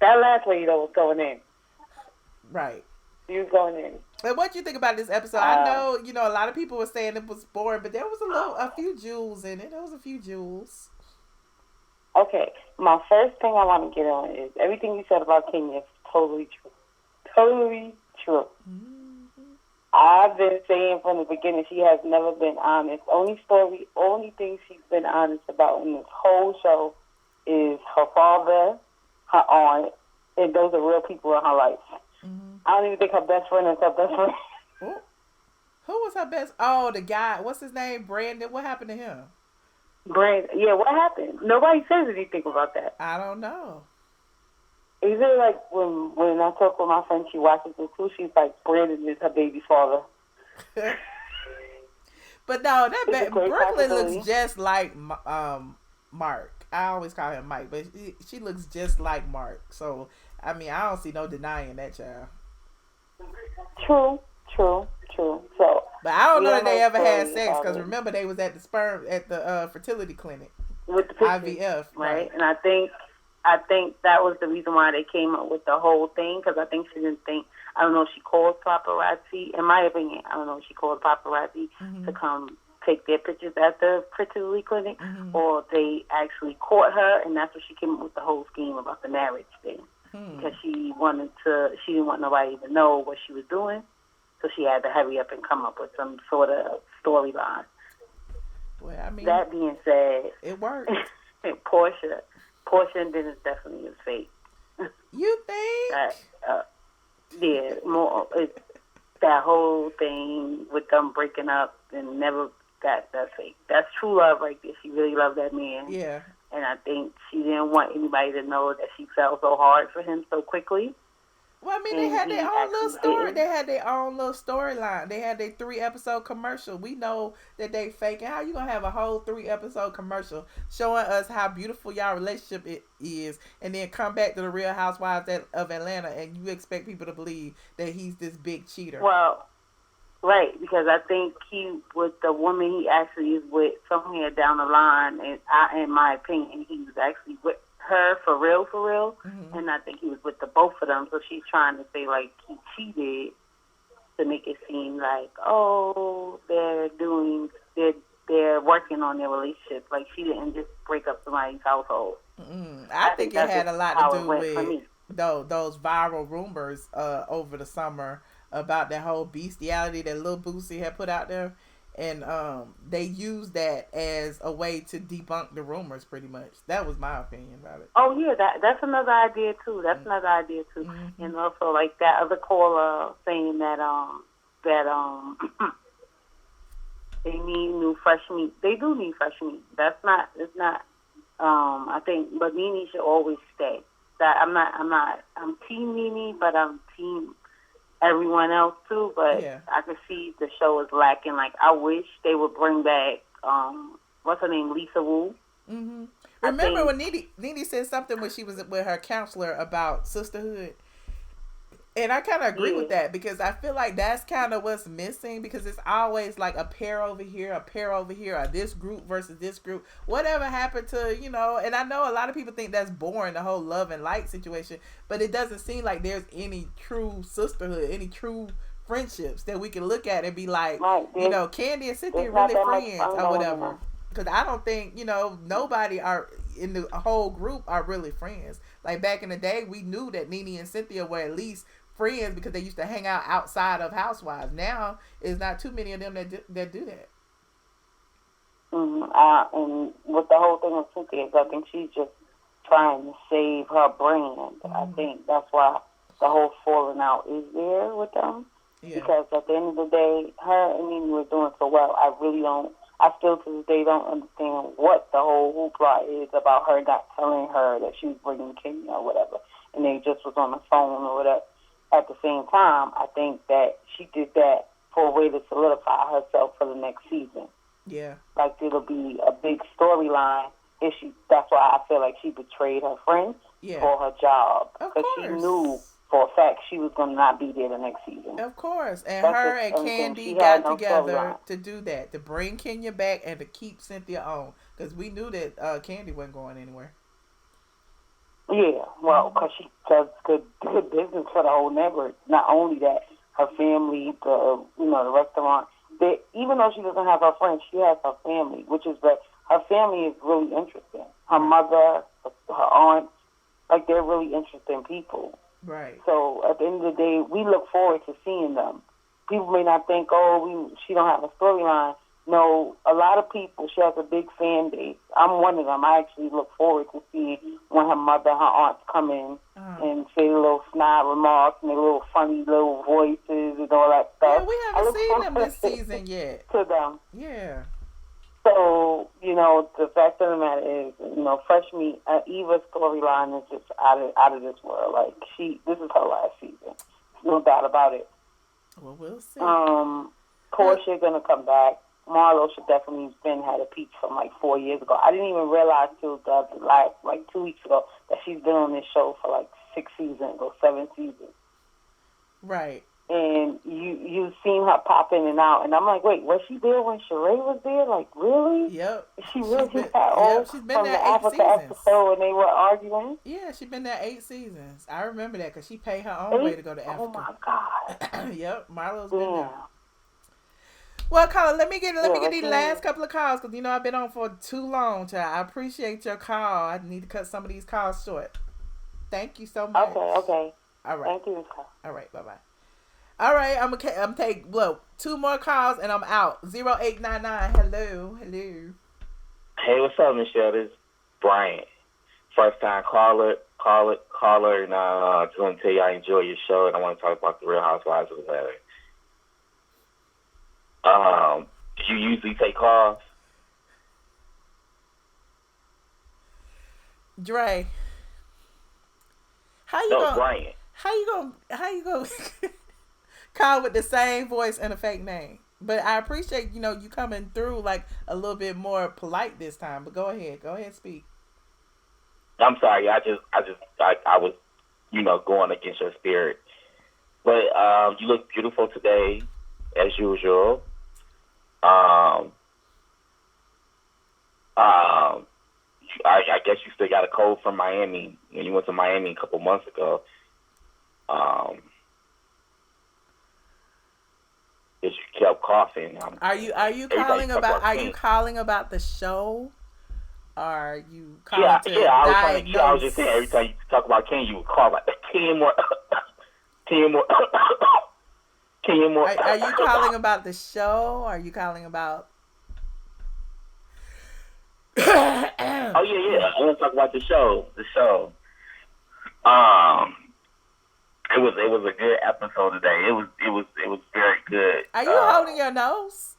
that last lady was going in. Right. You was going in. And what do you think about this episode? I know, a lot of people were saying it was boring, but there was a few jewels in it. There was a few jewels. Okay, my first thing I want to get on is everything you said about Kenya is totally true. Totally true. Mm-hmm. I've been saying from the beginning she has never been honest. Only thing she's been honest about in this whole show is her father, her aunt, and those are real people in her life. Mm-hmm. I don't even think her best friend is her best friend. Who was her best? Oh, the guy. What's his name? Brandon. What happened to him? Brandon. Yeah, what happened? Nobody says anything about that. I don't know. Is it like when I talk with my friend, she watches it too, she's like, Brandon is her baby father. But no, Brooklyn looks just like Mark. I always call him Mike, but she looks just like Mark. So, I mean, I don't see no denying that child. True. So, but I don't know that they ever had sex because remember they was at the fertility clinic with the pictures, IVF, right? And I think that was the reason why they came up with the whole thing because I think she didn't think. I don't know if she called paparazzi. In my opinion, I don't know if she called paparazzi to come take their pictures at the fertility clinic, or they actually caught her, and that's when she came up with the whole scheme about the marriage thing because she didn't want nobody to know what she was doing. So she had to hurry up and come up with some sort of storyline. Well, I mean, that being said, it worked. Porsha and Dennis definitely is fake. You think? Yeah, more. It's that whole thing with them breaking up and never. That's fake. That's true love right there. She really loved that man. Yeah. And I think she didn't want anybody to know that she fell so hard for him so quickly. Well, I mean, they had their own little story. They had their own little storyline. They had their 3-episode commercial. We know that they faking. How you gonna have a whole 3-episode commercial showing us how beautiful y'all relationship is, and then come back to the Real Housewives of Atlanta, and you expect people to believe that he's this big cheater? Well, right, because I think he, with the woman he actually is with somewhere down the line, and in my opinion, he was actually with her for real, and I think he was with the both of them. So she's trying to say like he cheated to make it seem like they're working on their relationship. Like she didn't just break up somebody's household. I think it had a lot to do with. those viral rumors over the summer about that whole bestiality that Lil Boosie had put out there, and they used that as a way to debunk the rumors. Pretty much, that was my opinion about it. Oh yeah, that's another idea too. Mm-hmm. And also like that other caller saying that they need new fresh meat. They do need fresh meat. It's not. I think, but Nene should always stay. That I'm team Nene, but I'm team everyone else too. But Yeah. I can see the show is lacking. Like, I wish they would bring back what's her name, Lisa Wu. Mm-hmm. Remember when Nene said something when she was with her counselor about sisterhood? And I kind of agree with that, because I feel like that's kind of what's missing, because it's always like a pair over here, or this group versus this group. Whatever happened to, and I know a lot of people think that's boring, the whole love and light situation, but it doesn't seem like there's any true sisterhood, any true friendships that we can look at and be like, Kandi and Cynthia really friends or whatever. Because I don't think, nobody are in the whole group are really friends. Like back in the day, we knew that Nene and Cynthia were at least friends because they used to hang out outside of Housewives. Now, it's not too many of them that do that. And with the whole thing with Cynthia, I think she's just trying to save her brand. I think that's why the whole falling out is there with them. Yeah. Because at the end of the day, her and Nene were doing so well. I still to this day don't understand what the whole hoopla is about her not telling her that she was bringing Kenya or whatever, and they just was on the phone or whatever. At the same time, I think that she did that for a way to solidify herself for the next season. Yeah. Like, it'll be a big storyline issue. That's why I feel like she betrayed her friend for her job. Because she knew for a fact she was going to not be there the next season. Of course. And her and Kandi got together to do that, to bring Kenya back and to keep Cynthia on. Because we knew that Kandi wasn't going anywhere. Yeah, well, because she does good business for the whole network. Not only that, her family, the restaurant. Even though she doesn't have her friends, she has her family, which is her family is really interesting. Her mother, her aunt, like, they're really interesting people. Right. So at the end of the day, we look forward to seeing them. People may not think, she don't have a storyline. No, a lot of people, she has a big fan base. I'm one of them. I actually look forward to seeing when her mother and her aunts come in and say little snide remarks and their little funny little voices and all that stuff. Yeah, we haven't seen them this season yet. To them. Yeah. So, the fact of the matter is, Fresh Meat, Eva's storyline is just out of this world. Like, this is her last season. There's no doubt about it. Well, we'll see. Porsha gonna come back. Marlo should definitely had a peach from like 4 years ago. I didn't even realize till the 2 weeks ago that she's been on this show for like 6 seasons or 7 seasons. Right. And you've seen her pop in and out, and I'm like, wait, was she there when Sheree was there? Like, really? Yep. She really just got old she's been from there the 8 Africa seasons. episode when they were arguing? Yeah, she's been there 8 seasons. I remember that because she paid her own way to go to Africa. Oh my God. Yep, Marlo's been there. Well, Colin, let me get these last couple of calls because I've been on for too long, child. I appreciate your call. I need to cut some of these calls short. Thank you so much. Okay. All right. Thank you. All right. Bye. All right. I'm take 2 more calls and I'm out. 0899. Hello. Hey, what's up, Michelle? This is Brian. First time caller, and I just want to tell you I enjoy your show and I want to talk about the Real Housewives of Atlanta. Do you usually take calls? Dre. Brian. How you gonna call with the same voice and a fake name? But I appreciate, you coming through like a little bit more polite this time. But go ahead, speak. I'm sorry, I was, going against your spirit. But you look beautiful today, as usual. I guess you still got a cold from Miami when you went to Miami a couple months ago. You kept coughing. Are you calling about the show? Are you calling I was just saying every time you talk about Kenya, you would cough like that. Kenya more. Kenya more. Kenya more. Are you calling about the show? Or are you calling about? Oh yeah. I want to talk about the show. It was a good episode today. It was very good. Are you holding your nose?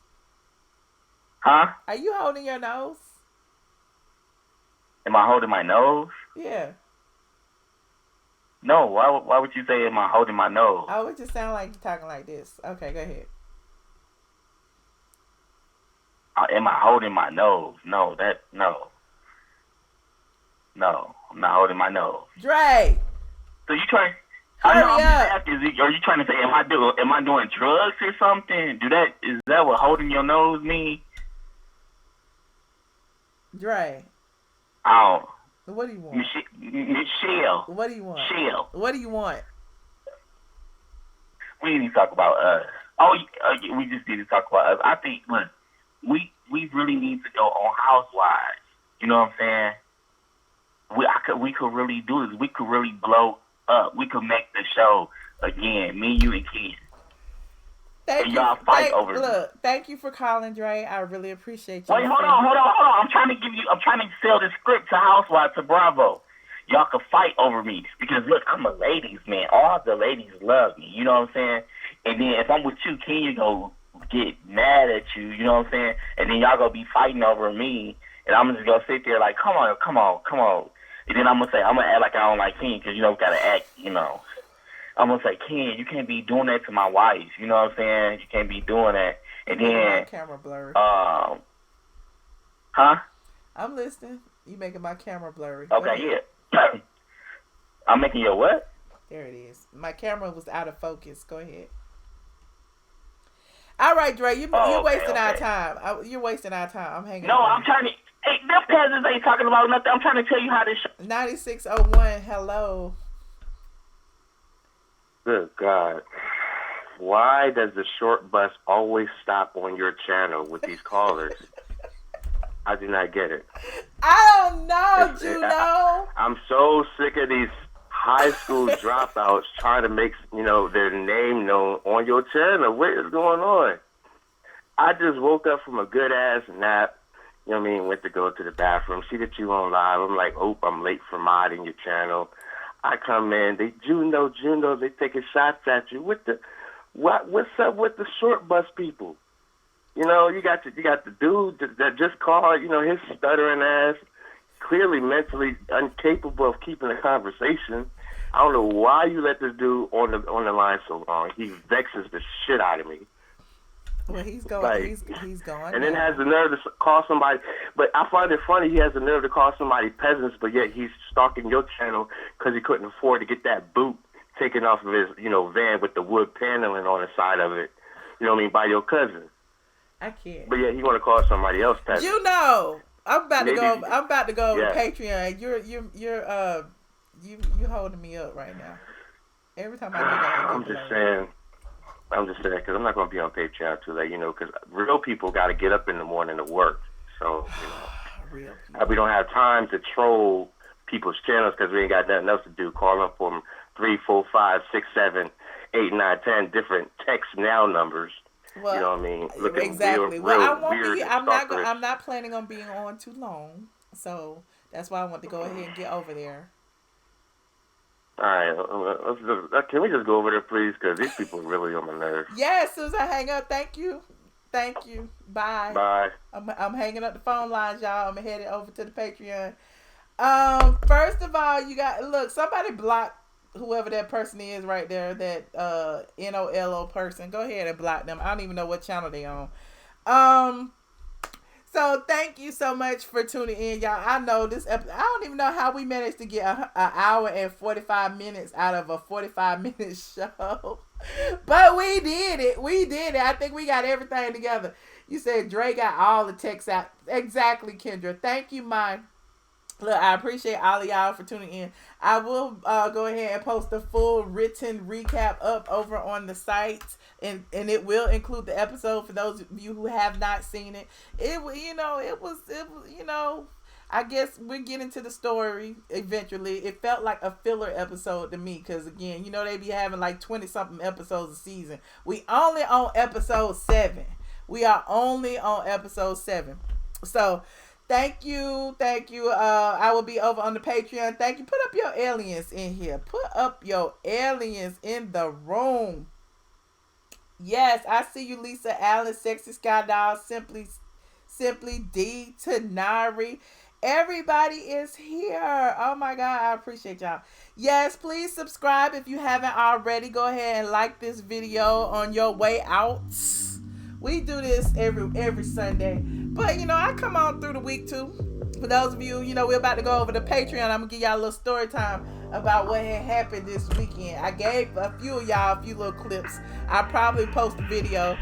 Huh? Are you holding your nose? Am I holding my nose? Yeah. No. Why would you say am I holding my nose? Oh, it just sound like you're talking like this. Okay, go ahead. Am I holding my nose? No. No, I'm not holding my nose. Dre. So you trying? Hurry I'm just up. asking, are you trying to say am I doing drugs or something? Is that what holding your nose mean? Dre. Oh. What do you want? Michelle. What do you want? Michelle. What do you want? We need to talk about us. We just need to talk about us. I think, look, we really need to go on Housewives. You know what I'm saying? We could really do this. We could really blow up. We could make the show again. Me, you, and Ken. Thank you for calling, Dre. I really appreciate you. Wait, hold on. I'm trying to sell the script to Housewives, to Bravo. Y'all can fight over me because look, I'm a ladies man. All the ladies love me. You know what I'm saying? And then if I'm with you, Kenya go get mad at you. You know what I'm saying? And then y'all gonna be fighting over me, and I'm just gonna sit there like, come on. And then I'm gonna act like I don't like Kenya because gotta act. I'm gonna say, Ken, you can't be doing that to my wife. You know what I'm saying? You can't be doing that. And then my camera blurry. Huh? I'm listening. You making my camera blurry. Okay, yeah. I'm making your what? There it is. My camera was out of focus. Go ahead. All right, Dre. You're wasting our time. You're wasting our time. I'm hanging. No, I'm trying to. Hey, them peasants ain't talking about nothing. I'm trying to tell you how this. 9601. Hello. Good God. Why does the short bus always stop on your channel with these callers? I do not get it. I don't know, Juno. I'm so sick of these high school dropouts trying to make, their name known on your channel. What is going on? I just woke up from a good-ass nap. You know what I mean? Went to go to the bathroom, see that you on live. I'm like, I'm late for modding your channel. I come in, Juno, they taking shots at you. What's up with the short bus people? You got the dude that just called, his stuttering ass, clearly mentally incapable of keeping a conversation. I don't know why you let this dude on the line so long. He vexes the shit out of me. Well, he's going. He's going. And then has the nerve to call somebody. But I find it funny he has the nerve to call somebody peasants, but yet he's stalking your channel because he couldn't afford to get that boot taken off of his, van with the wood paneling on the side of it. You know what I mean? By your cousin. I can't. But yeah, he want to call somebody else peasant. I'm about to go. I'm about to go over Patreon. You're holding me up right now. Every time I get out, I'm just saying because I'm not going to be on Patreon too late, because real people got to get up in the morning to work. So, we don't have time to troll people's channels because we ain't got nothing else to do. Call them from 3, 4, 5, 6, 7, 8, 9, 10 different text now numbers. Well, you know what I mean? Looking exactly. Real I won't weird be. I'm not planning on being on too long, so that's why I want to go ahead and get over there. All right, can we just go over there, please? Because these people are really on my nerves. Yeah, as soon as I hang up, thank you. Bye. Bye. I'm hanging up the phone lines, y'all. I'm headed over to the Patreon. First of all, somebody block whoever that person is right there, that NOLO person. Go ahead and block them. I don't even know what channel they on. So thank you so much for tuning in, y'all. I know this episode, I don't even know how we managed to get an hour and 45 minutes out of a 45-minute show. But we did it. I think we got everything together. You said Dre got all the texts out. Exactly, Kendra. Thank you, Mike. Look, I appreciate all of y'all for tuning in. I will go ahead and post a full written recap up over on the site, and it will include the episode for those of you who have not seen it. I guess we're getting to the story eventually. It felt like a filler episode to me because, again, you know, they be having like 20-something episodes a season. We only on episode 7. We are only on episode 7. So, thank you. I will be over on the Patreon. Thank you. Put up your aliens in here. Put up your aliens in the room. Yes, I see you, Lisa Allen, Sexy Sky Doll, Simply D, Tanari. Everybody is here. Oh my God, I appreciate y'all. Yes, please subscribe if you haven't already. Go ahead and like this video on your way out. We do this every Sunday. But, you know, I come on through the week too. For those of you, you know, we're about to go over to Patreon. I'm going to give y'all a little story time about what had happened this weekend. I gave a few of y'all a few little clips. I'll probably post a video.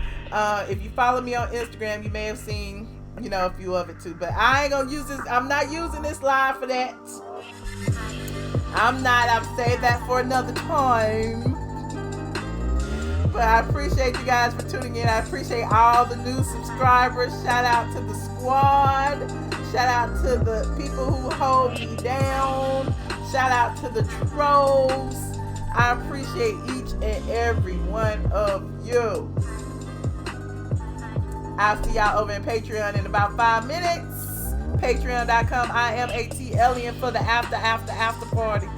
If you follow me on Instagram, you may have seen, you know, a few of it too. But I ain't going to use this. I'm not using this live for that. I've saved that for another time. But I appreciate you guys for tuning in. I appreciate all the new subscribers. Shout out to the squad. Shout out to the people who hold me down. Shout out to the trolls. I appreciate each and every one of you. I'll see y'all over in Patreon in about 5 minutes. Patreon.com. I am ATLian for the after party.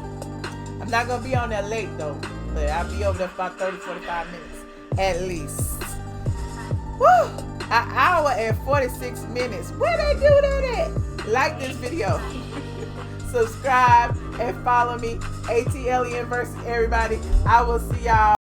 I'm not going to be on there late though. But I'll be over there for about 30-45 minutes at least. Woo! An hour and 46 minutes. Where they do that at? Like this video. Subscribe and follow me. ATLian versus everybody. I will see y'all